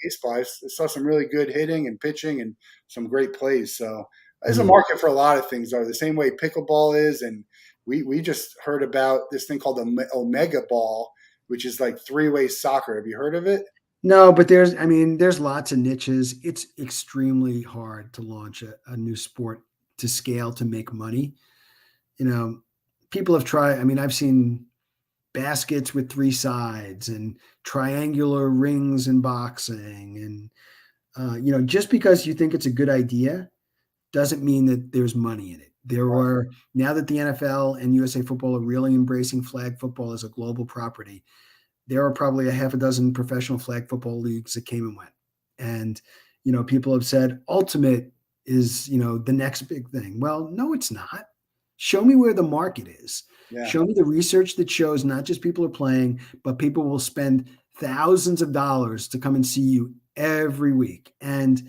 baseball. I saw some really good hitting and pitching and some great plays. So there's a market for a lot of things, though, the same way pickleball is. And we just heard about this thing called the Omega Ball, which is like 3-way soccer. Have you heard of it? No, but there's lots of niches. It's extremely hard to launch a new sport to scale to make money. people have tried. I mean, I've seen baskets with 3 sides and triangular rings in boxing. And, just because you think it's a good idea doesn't mean that there's money in it. Now that the NFL and USA Football are really embracing flag football as a global property, there are probably a half a dozen professional flag football leagues that came and went. And, people have said ultimate is, the next big thing. Well, no, it's not. Show me where the market is. Yeah. Show me the research that shows not just people are playing, but people will spend thousands of dollars to come and see you every week. And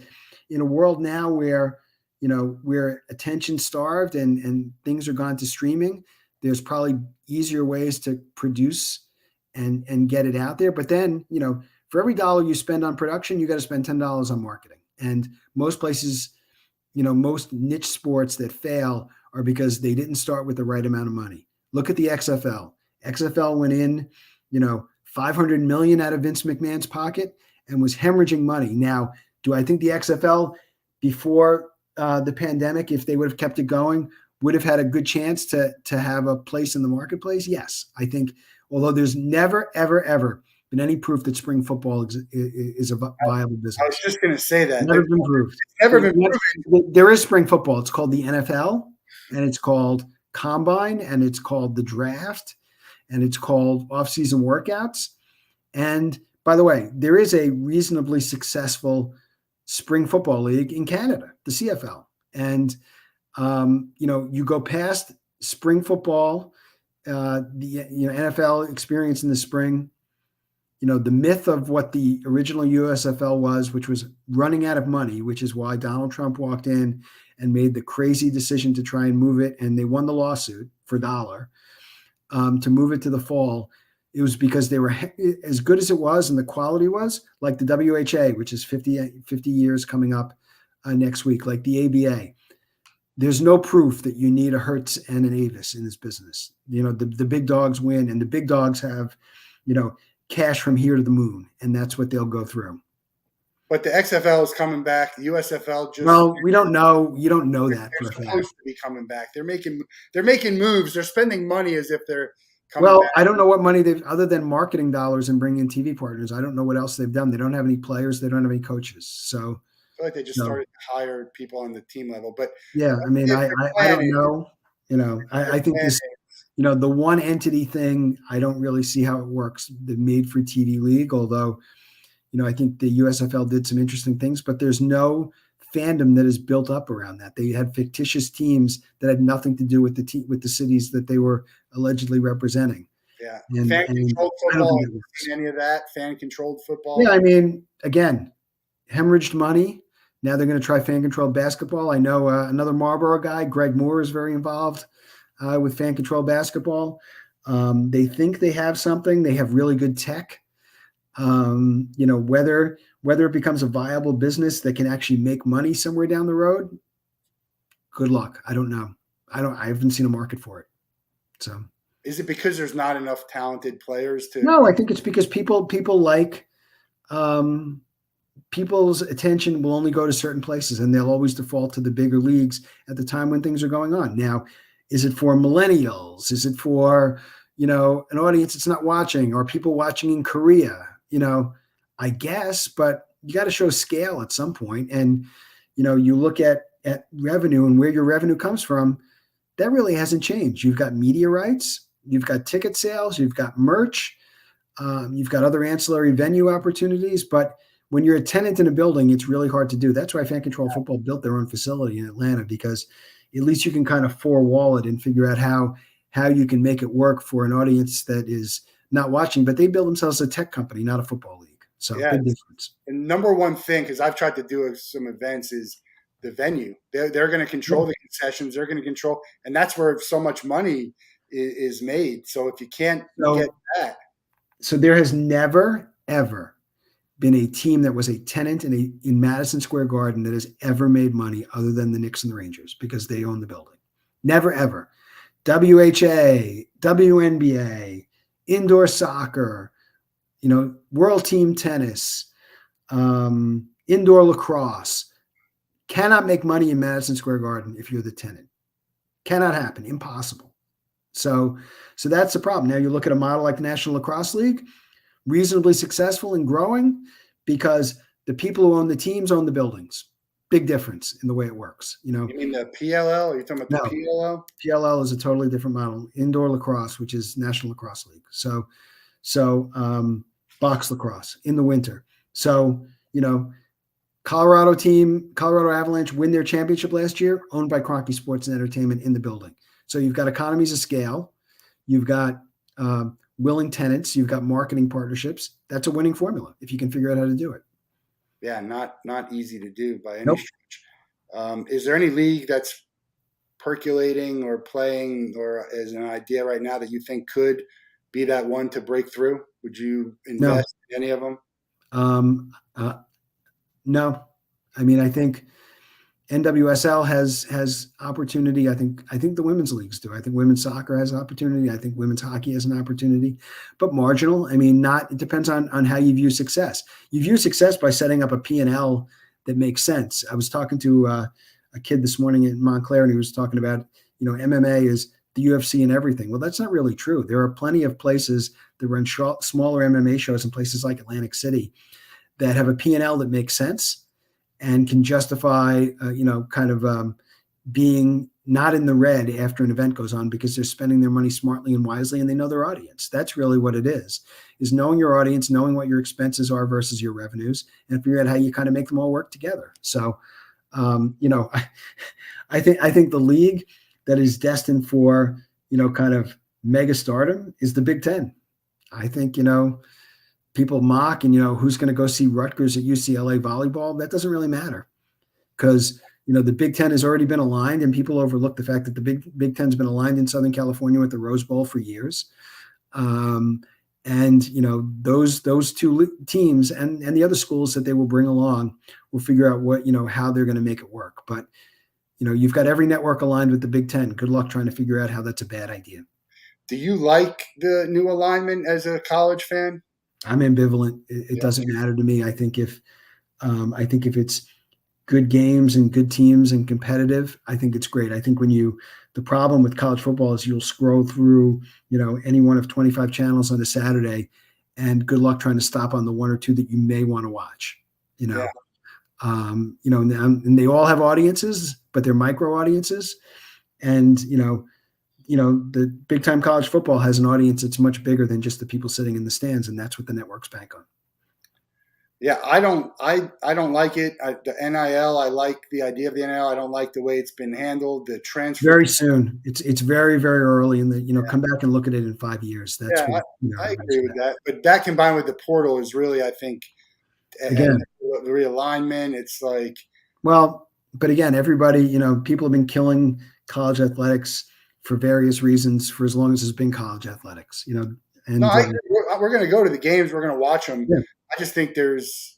in a world now where, we're attention starved and things are gone to streaming, there's probably easier ways to produce and get it out there. But then, for every dollar you spend on production, you got to spend $10 on marketing. And most places, most niche sports that fail are because they didn't start with the right amount of money. Look at the XFL. XFL went in, $500 million out of Vince McMahon's pocket and was hemorrhaging money. Now, do I think the XFL before the pandemic, if they would have kept it going, would have had a good chance to have a place in the marketplace? Yes. I think, although there's never, ever, ever been any proof that spring football is a viable business. I was just going to say that. Never been proved. Never been proven. There is spring football. It's called the NFL, and it's called Combine, and it's called the Draft, and it's called off-season workouts. And by the way, there is a reasonably successful spring football league in Canada, the CFL. And, you go past spring football, the NFL experience in the spring, the myth of what the original USFL was, which was running out of money, which is why Donald Trump walked in and made the crazy decision to try and move it. And they won the lawsuit for $1 to move it to the fall. It was because they were as good as it was and the quality was, like the WHA, which is 50 years coming up next week, like the ABA. There's no proof that you need a Hertz and an Avis in this business. The big dogs win, and the big dogs have, cash from here to the moon, and that's what they'll go through. But the XFL is coming back. The USFL just we don't know. You don't know that for a fact. Supposed to be coming back. They're making moves. They're spending money as if they're coming back. I don't know what money they've, other than marketing dollars and bringing in TV partners. I don't know what else they've done. They don't have any players. They don't have any coaches. So I feel like they just started to hire people on the team level. But yeah, I mean, I don't know. I think this. The one entity thing, I don't really see how it works. The made for TV league, although, I think the USFL did some interesting things, but there's no fandom that is built up around that. They had fictitious teams that had nothing to do with the cities that they were allegedly representing. Yeah. Fan-controlled football, any of that? Fan-controlled football? Yeah, I mean, again, hemorrhaged money. Now they're going to try fan-controlled basketball. I know another Marlboro guy, Greg Moore, is very involved with fan-controlled basketball. They think they have something. They have really good tech. Whether it becomes a viable business that can actually make money somewhere down the road, good luck. I don't know. I haven't seen a market for it. So is it because there's not enough talented players to? No, I think it's because people like, people's attention will only go to certain places, and they'll always default to the bigger leagues at the time when things are going on. Now, is it for millennials? Is it for, an audience that's not watching, or people watching in Korea? I guess, but you got to show scale at some point. And, you look at revenue and where your revenue comes from, that really hasn't changed. You've got media rights, you've got ticket sales, you've got merch, you've got other ancillary venue opportunities. But when you're a tenant in a building, it's really hard to do. That's why Fan Control Football built their own facility in Atlanta, because at least you can kind of four-wall it and figure out how you can make it work for an audience that is not watching. But they build themselves a tech company, not a football league. So big difference. And number one thing, because I've tried to do some events, is the venue. They're going to control the concessions. They're going to control, and that's where so much money is made. So if you can't get that. So there has never, ever been a team that was a tenant in Madison Square Garden that has ever made money other than the Knicks and the Rangers, because they own the building. Never, ever. WHA, WNBA, indoor soccer, world team tennis, indoor lacrosse cannot make money in Madison Square Garden if you're the tenant. Cannot happen. Impossible. So that's the problem. Now you look at a model like the National Lacrosse League, reasonably successful and growing because the people who own the teams own the buildings. Big difference in the way it works. You mean the PLL? Are you talking about the PLL? PLL is a totally different model. Indoor lacrosse, which is National Lacrosse League. So box lacrosse in the winter. So, Colorado Avalanche win their championship last year, owned by Crocky Sports and Entertainment in the building. So you've got economies of scale. You've got willing tenants. You've got marketing partnerships. That's a winning formula if you can figure out how to do it. Yeah, not easy to do by any Nope. stretch. Is there any league that's percolating or playing or as an idea right now that you think could be that one to break through? Would you invest in any of them? No. I mean, I think NWSL has opportunity. I think the women's leagues do. I think women's soccer has opportunity. I think women's hockey has an opportunity, but marginal. I mean, it depends on how you view success. You view success by setting up a P&L that makes sense. I was talking to a kid this morning in Montclair, and he was talking about, MMA is the UFC and everything. Well, that's not really true. There are plenty of places that run smaller MMA shows in places like Atlantic City that have a P&L that makes sense and can justify, being not in the red after an event goes on because they're spending their money smartly and wisely and they know their audience. That's really what it is knowing your audience, knowing what your expenses are versus your revenues, and figure out how you kind of make them all work together. So, I think the league that is destined for, kind of mega stardom is the Big Ten. I think, people mock and, who's going to go see Rutgers at UCLA volleyball? That doesn't really matter because, the Big Ten has already been aligned and people overlook the fact that the Big Ten's been aligned in Southern California with the Rose Bowl for years. Those two teams and the other schools that they will bring along will figure out what, how they're going to make it work. But, you've got every network aligned with the Big Ten. Good luck trying to figure out how that's a bad idea. Do you like the new alignment as a college fan? I'm ambivalent. It doesn't matter to me. I think if it's good games and good teams and competitive, I think it's great. I think the problem with college football is you'll scroll through, any one of 25 channels on a Saturday, and good luck trying to stop on the one or two that you may want to watch. And they all have audiences, but they're micro audiences, and the big time college football has an audience that's much bigger than just the people sitting in the stands, and that's what the networks bank on. Yeah, I don't like it. The NIL, I like the idea of the NIL. I don't like the way it's been handled. The transfer very soon. It's very, very early, and come back and look at it in 5 years. That's I agree with that. But that combined with the portal is really, I think, again the realignment. It's like, well, but again, everybody, people have been killing college athletics for various reasons for as long as there's been college athletics, And we're going to go to the games. We're going to watch them. Yeah. I just think there's,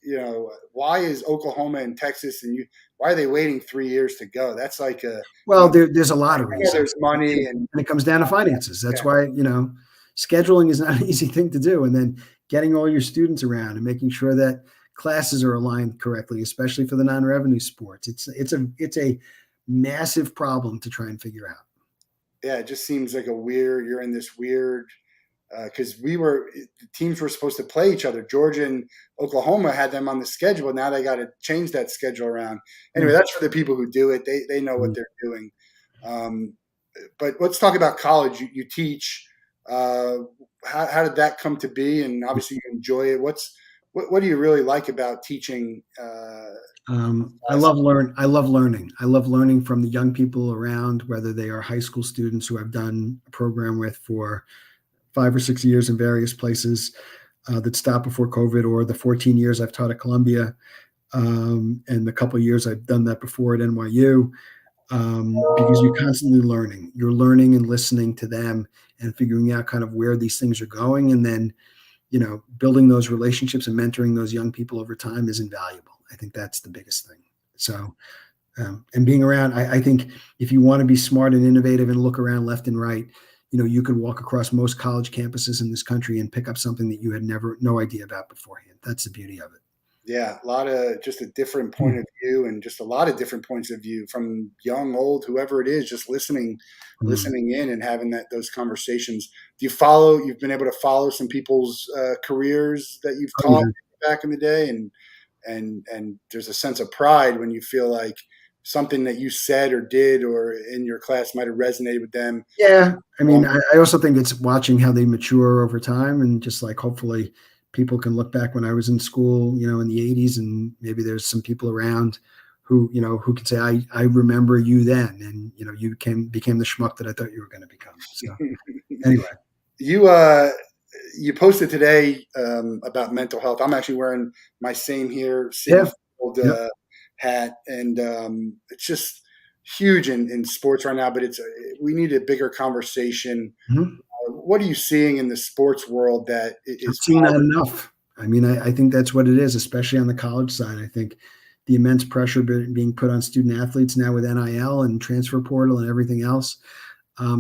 why is Oklahoma and Texas and why are they waiting 3 years to go? That's like there's a lot of reasons. There's money and it comes down to finances. That's why, scheduling is not an easy thing to do. And then getting all your students around and making sure that classes are aligned correctly, especially for the non-revenue sports. It's a massive problem to try and figure out. Yeah, it just seems like you're in this weird, because the teams were supposed to play each other. Georgia and Oklahoma had them on the schedule. Now they got to change that schedule around. Anyway, that's for the people who do it. They know what they're doing. But let's talk about college. You teach. How did that come to be? And obviously you enjoy it. What do you really like about teaching? I love learning. I love learning from the young people around, whether they are high school students who I've done a program with for 5 or 6 years in various places that stopped before COVID, or the 14 years I've taught at Columbia, and the couple of years I've done that before at NYU, because you're constantly learning. You're learning and listening to them and figuring out kind of where these things are going, and then building those relationships and mentoring those young people over time is invaluable. I think that's the biggest thing. So, and being around, I think if you want to be smart and innovative and look around left and right, you could walk across most college campuses in this country and pick up something that you had no idea about beforehand. That's the beauty of it. Yeah, a lot of just a different point of view, and just a lot of different points of view from young, old, whoever it is, just Mm. listening in and having those conversations. Do you follow? You've been able to follow some people's careers that you've Oh taught yeah. back in the day, and there's a sense of pride when you feel like something that you said or did or in your class might have resonated with them. Yeah, I mean, Um, I also think it's watching how they mature over time, and just like hopefully people can look back when I was in school, in the '80s, and maybe there's some people around who can say, I remember you then, and you became the schmuck that I thought you were going to become. So anyway, you you posted today about mental health. I'm actually wearing my same here, City yeah, Field yep. hat, and it's just huge in sports right now. But we need a bigger conversation. Mhm. What are you seeing in the sports world that I'm is seeing that enough. I mean, I think that's what it is, especially on the college side. I think the immense pressure being put on student athletes now with NIL and transfer portal and everything else.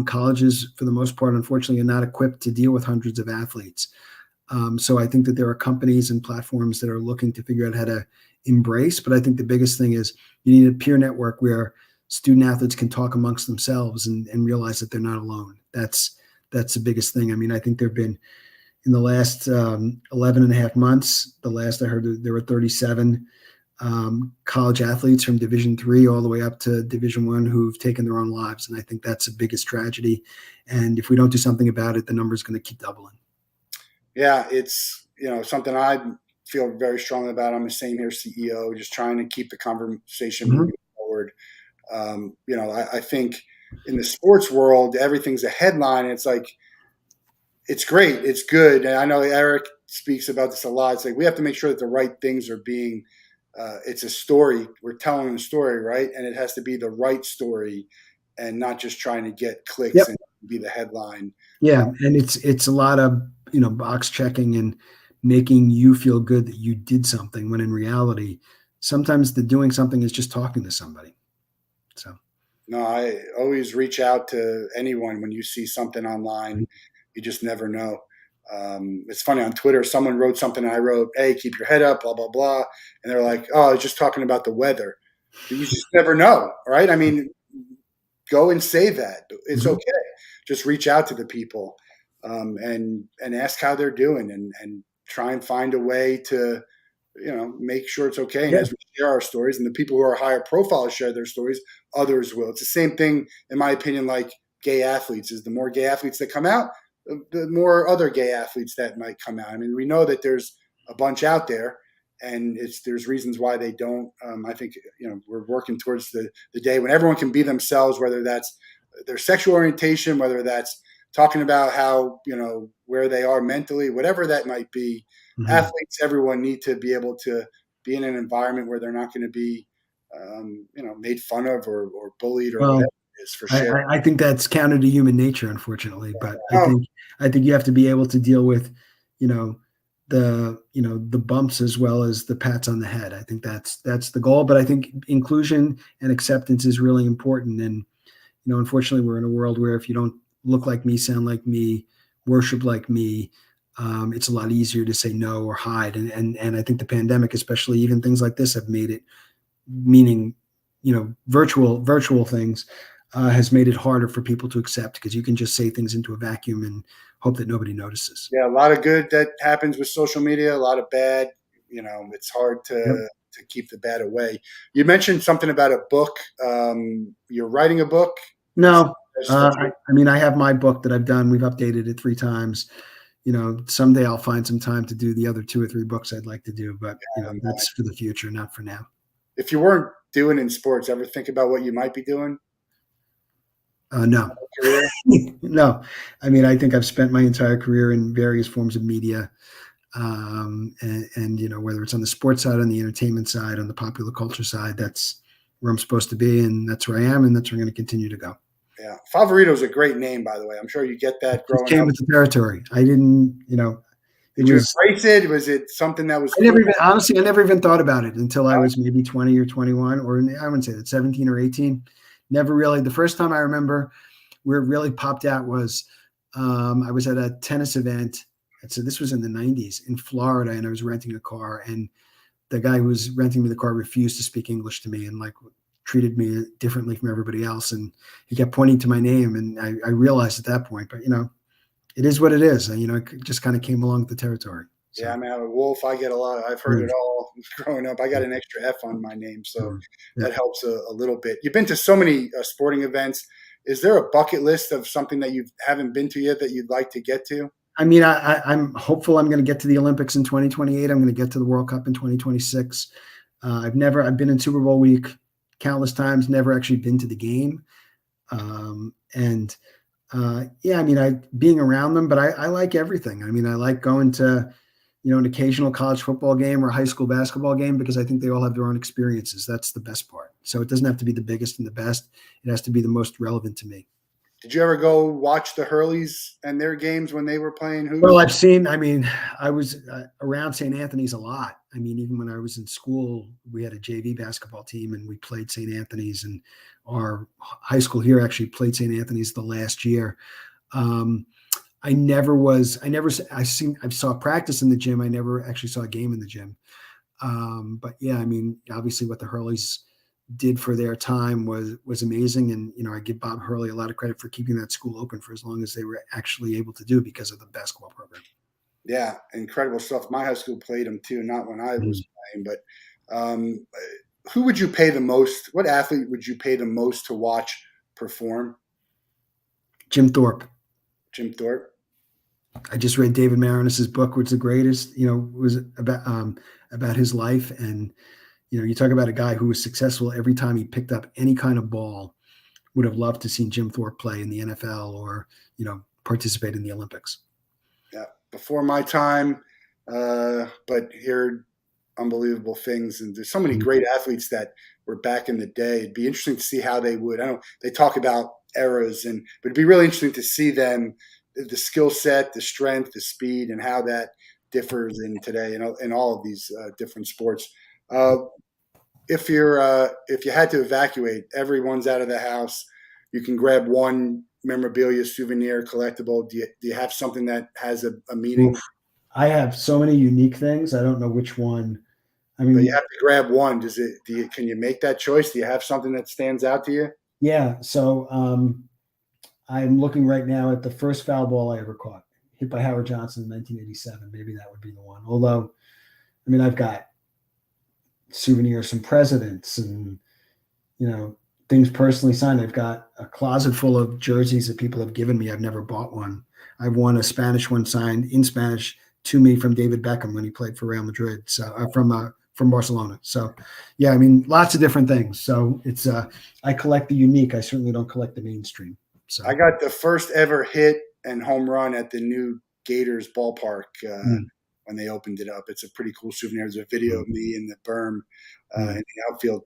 Colleges, for the most part, unfortunately, are not equipped to deal with hundreds of athletes. So I think that there are companies and platforms that are looking to figure out how to embrace. But I think the biggest thing is you need a peer network where student athletes can talk amongst themselves and realize that they're not alone. That's the biggest thing. I mean, I think there've been in the last 11 and a half months, the last I heard, there were 37 college athletes from Division III all the way up to Division I who've taken their own lives. And I think that's the biggest tragedy. And if we don't do something about it, the number is going to keep doubling. Yeah, it's something I feel very strongly about. I'm the same here, CEO, just trying to keep the conversation Mhm. moving forward. I think in the sports world, everything's a headline. It's like it's great, it's good, and I know Eric speaks about this a lot. It's like we have to make sure that the right things are being. It's a story. We're telling a story, right? And it has to be the right story, and not just trying to get clicks Yep. and be the headline. Yeah. And it's a lot of, box checking and making you feel good that you did something when in reality, sometimes the doing something is just talking to somebody. So, No, I always reach out to anyone when you see something online. You just never know. It's funny on Twitter, someone wrote something and I wrote, "Hey, keep your head up, blah, blah, blah." And they're like, "Oh, I was just talking about the weather." But you just never know, right? I mean, go and say that. It's mhm. okay. Just reach out to the people and ask how they're doing and try and find a way to make sure it's okay. And Yeah. as we share our stories, and the people who are higher profile share their stories, others will. It's the same thing, in my opinion, like gay athletes. Is the more gay athletes that come out, the more other gay athletes that might come out. I mean, we know that there's a bunch out there, and there's reasons why they don't. I think we're working towards the day when everyone can be themselves, whether that's their sexual orientation, whether that's talking about how where they are mentally, whatever that might be. Mhm. Athletes, everyone need to be able to be in an environment where they're not going to be made fun of or bullied or whatever Well, it is for I, sure. I I think that's counter to human nature, unfortunately. But I Oh, think I think you have to be able to deal with, you know, the bumps as well as the pats on the head. I think that's the goal. But I think inclusion and acceptance is really important. And unfortunately, we're in a world where if you don't look like me, sound like me, worship like me, it's a lot easier to say no or hide. And I think the pandemic, especially even things like this, have made it meaning virtual things has made it harder for people to accept because you can just say things into a vacuum and hope that nobody notices. yeah, a lot of good that happens with social media, a lot of bad. It's hard Yep. to keep the bad away. You mentioned something about a book. You're writing a book. Is No, that I mean, I have my book that I've done. We've updated it 3 times. Someday I'll find some time to do the other 2 or 3 books I'd like to do, but that's for the future, not for now. if you weren't doing in sports, ever think about what you might be doing No, career? no. I mean, I think I've spent my entire career in various forms of media, and whether it's on the sports side, on the entertainment side, on the popular culture side, that's where I'm supposed to be, and that's where I am, and that's where I'm going to continue to go. Yeah, Favorito is a great name, by the way. I'm sure you get that Just growing came up. with the territory. I didn't, it Did you was. embrace it? Was it something that was I never cool? even honestly, I never even thought about it until I was maybe 20 or 21, or I wouldn't say that 17 or 18. Never really. The first time I remember where it really popped out was I was at a tennis event. So this was in the 90s in Florida, and I was renting a car, and the guy who was renting me the car refused to speak English to me and like treated me differently from everybody else. And he kept pointing to my name. And I realized at that point, but it is what it is. And, it just kind of came along with the territory. So. Yeah, I mean, Wolf, I get a lot. I've heard it all growing up. I got an extra F on my name, so that helps a little bit. You've been to so many sporting events. Is there a bucket list of something that you haven't been to yet that you'd like to get to? I mean, I'm hopeful I'm going to get to the Olympics in 2028. I'm going to get to the World Cup in 2026. I've been in Super Bowl week countless times, never actually been to the game. Being around them, but I like everything. I mean, I like going to, an occasional college football game or high school basketball game because I think they all have their own experiences. That's the best part. So it doesn't have to be the biggest and the best. It has to be the most relevant to me. Did you ever go watch the Hurleys and their games when they were playing hoops? Well, I was around St. Anthony's a lot. I mean, even when I was in school, we had a JV basketball team and we played St. Anthony's, and our high school here actually played St. Anthony's the last year. I saw practice in the gym. I never actually saw a game in the gym. But yeah, I mean, obviously what the Hurleys did for their time was amazing. And, I give Bob Hurley a lot of credit for keeping that school open for as long as they were actually able to do because of the basketball program. Yeah. Incredible stuff. My high school played them too, not when I was playing, but who would you pay the most? What athlete would you pay the most to watch perform? Jim Thorpe. Jim Thorpe. I just read David Marinis's book, which is the greatest, was about his life. And, you talk about a guy who was successful every time he picked up any kind of ball. Would have loved to see Jim Thorpe play in the NFL or, participate in the Olympics. Yeah, before my time, but heard unbelievable things. And there's so many great athletes that were back in the day. It'd be interesting to see how they would. I know they talk about eras, but it'd be really interesting to see them, the skill set, the strength, the speed, and how that differs in today, in all of these different sports. If you had to evacuate, everyone's out of the house. You can grab one memorabilia, souvenir, collectible. Do you have something that has a meaning? I have so many unique things. I don't know which one. I mean, but you have to grab one. Can you make that choice? Do you have something that stands out to you? Yeah. So I'm looking right now at the first foul ball I ever caught, hit by Howard Johnson in 1987. Maybe that would be the one. Although, I mean, I've got souvenirs from presidents and, things personally signed. I've got a closet full of jerseys that people have given me. I've never bought one. I've won a Spanish one signed in Spanish to me from David Beckham when he played for Real Madrid. So from Barcelona. So yeah, I mean, lots of different things. So it's, I collect the unique. I certainly don't collect the mainstream. So I got the first ever hit and home run at the new Gators ballpark when they opened it up. It's a pretty cool souvenir. There's a video of me in the berm in the outfield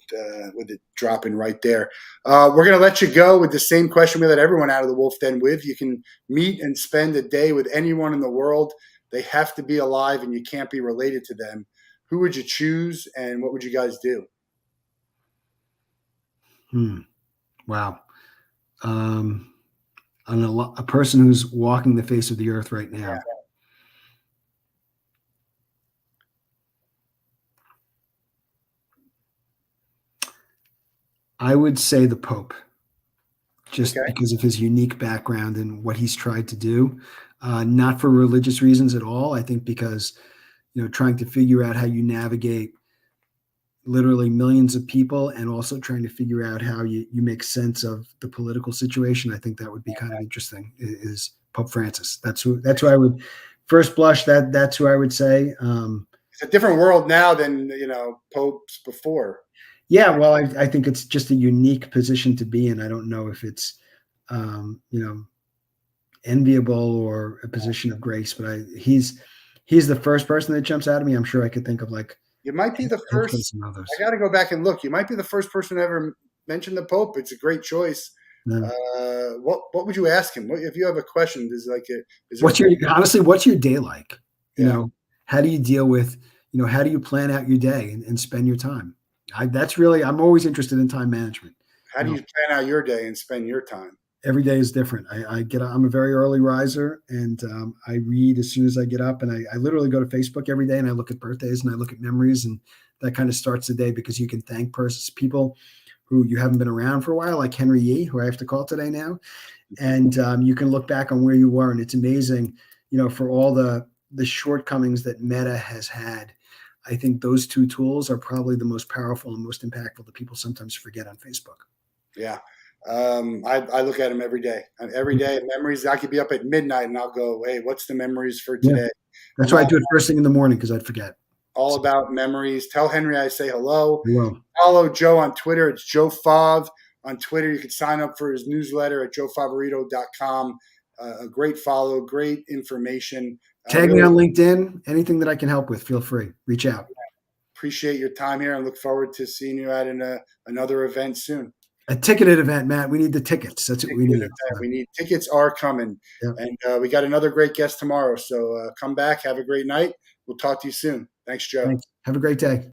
with it dropping right there. We're going to let you go with the same question we let everyone out of the Wolff Den with. You can meet and spend a day with anyone in the world. They have to be alive and you can't be related to them. Who would you choose and what would you guys do? Wow. A person who's walking the face of the earth right now. Yeah. I would say the Pope, just because of his unique background and what he's tried to do, not for religious reasons at all. I think because, trying to figure out how you navigate literally millions of people and also trying to figure out how you make sense of the political situation. I think that would be kind of interesting is Pope Francis. That's who I would first blush. That's who I would say. It's a different world now than, popes before. Yeah. Well, I think it's just a unique position to be in. I don't know if it's, enviable or a position of grace, but he's the first person that jumps out at me. I'm sure I could think of you might be the first. I got to go back and look. You might be the first person to ever mention the Pope. It's a great choice. No. What would you ask him? If you have a question, what's your day like? How do you deal with, how do you plan out your day and spend your time? I'm always interested in time management. How do you plan out your day and spend your time? every day is different. I'm a very early riser, and I read as soon as I get up, and I literally go to Facebook every day and I look at birthdays and I look at memories, and that kind of starts the day because you can thank people who you haven't been around for a while, like Henry Yee, who I have to call today now. And you can look back on where you were, and it's amazing, for all the shortcomings that Meta has had. I think those two tools are probably the most powerful and most impactful that people sometimes forget on Facebook. Yeah. I look at them every day. And every day, memories. I could be up at midnight and I'll go, hey, what's the memories for today? Yeah. That's why I do it first thing in the morning, because I'd forget. All about memories. Tell Henry I say hello. Hello. Follow Joe on Twitter. It's Joe Fav on Twitter. You can sign up for his newsletter at joefavorito.com. A great follow, great information. Tag me on LinkedIn. Anything that I can help with, feel free. Reach out. Appreciate your time here and look forward to seeing you at another event soon. A ticketed event, Matt. We need the tickets. That's what we need. We need tickets are coming. Yep. And we got another great guest tomorrow. So come back. Have a great night. We'll talk to you soon. Thanks, Joe. Thanks. Have a great day.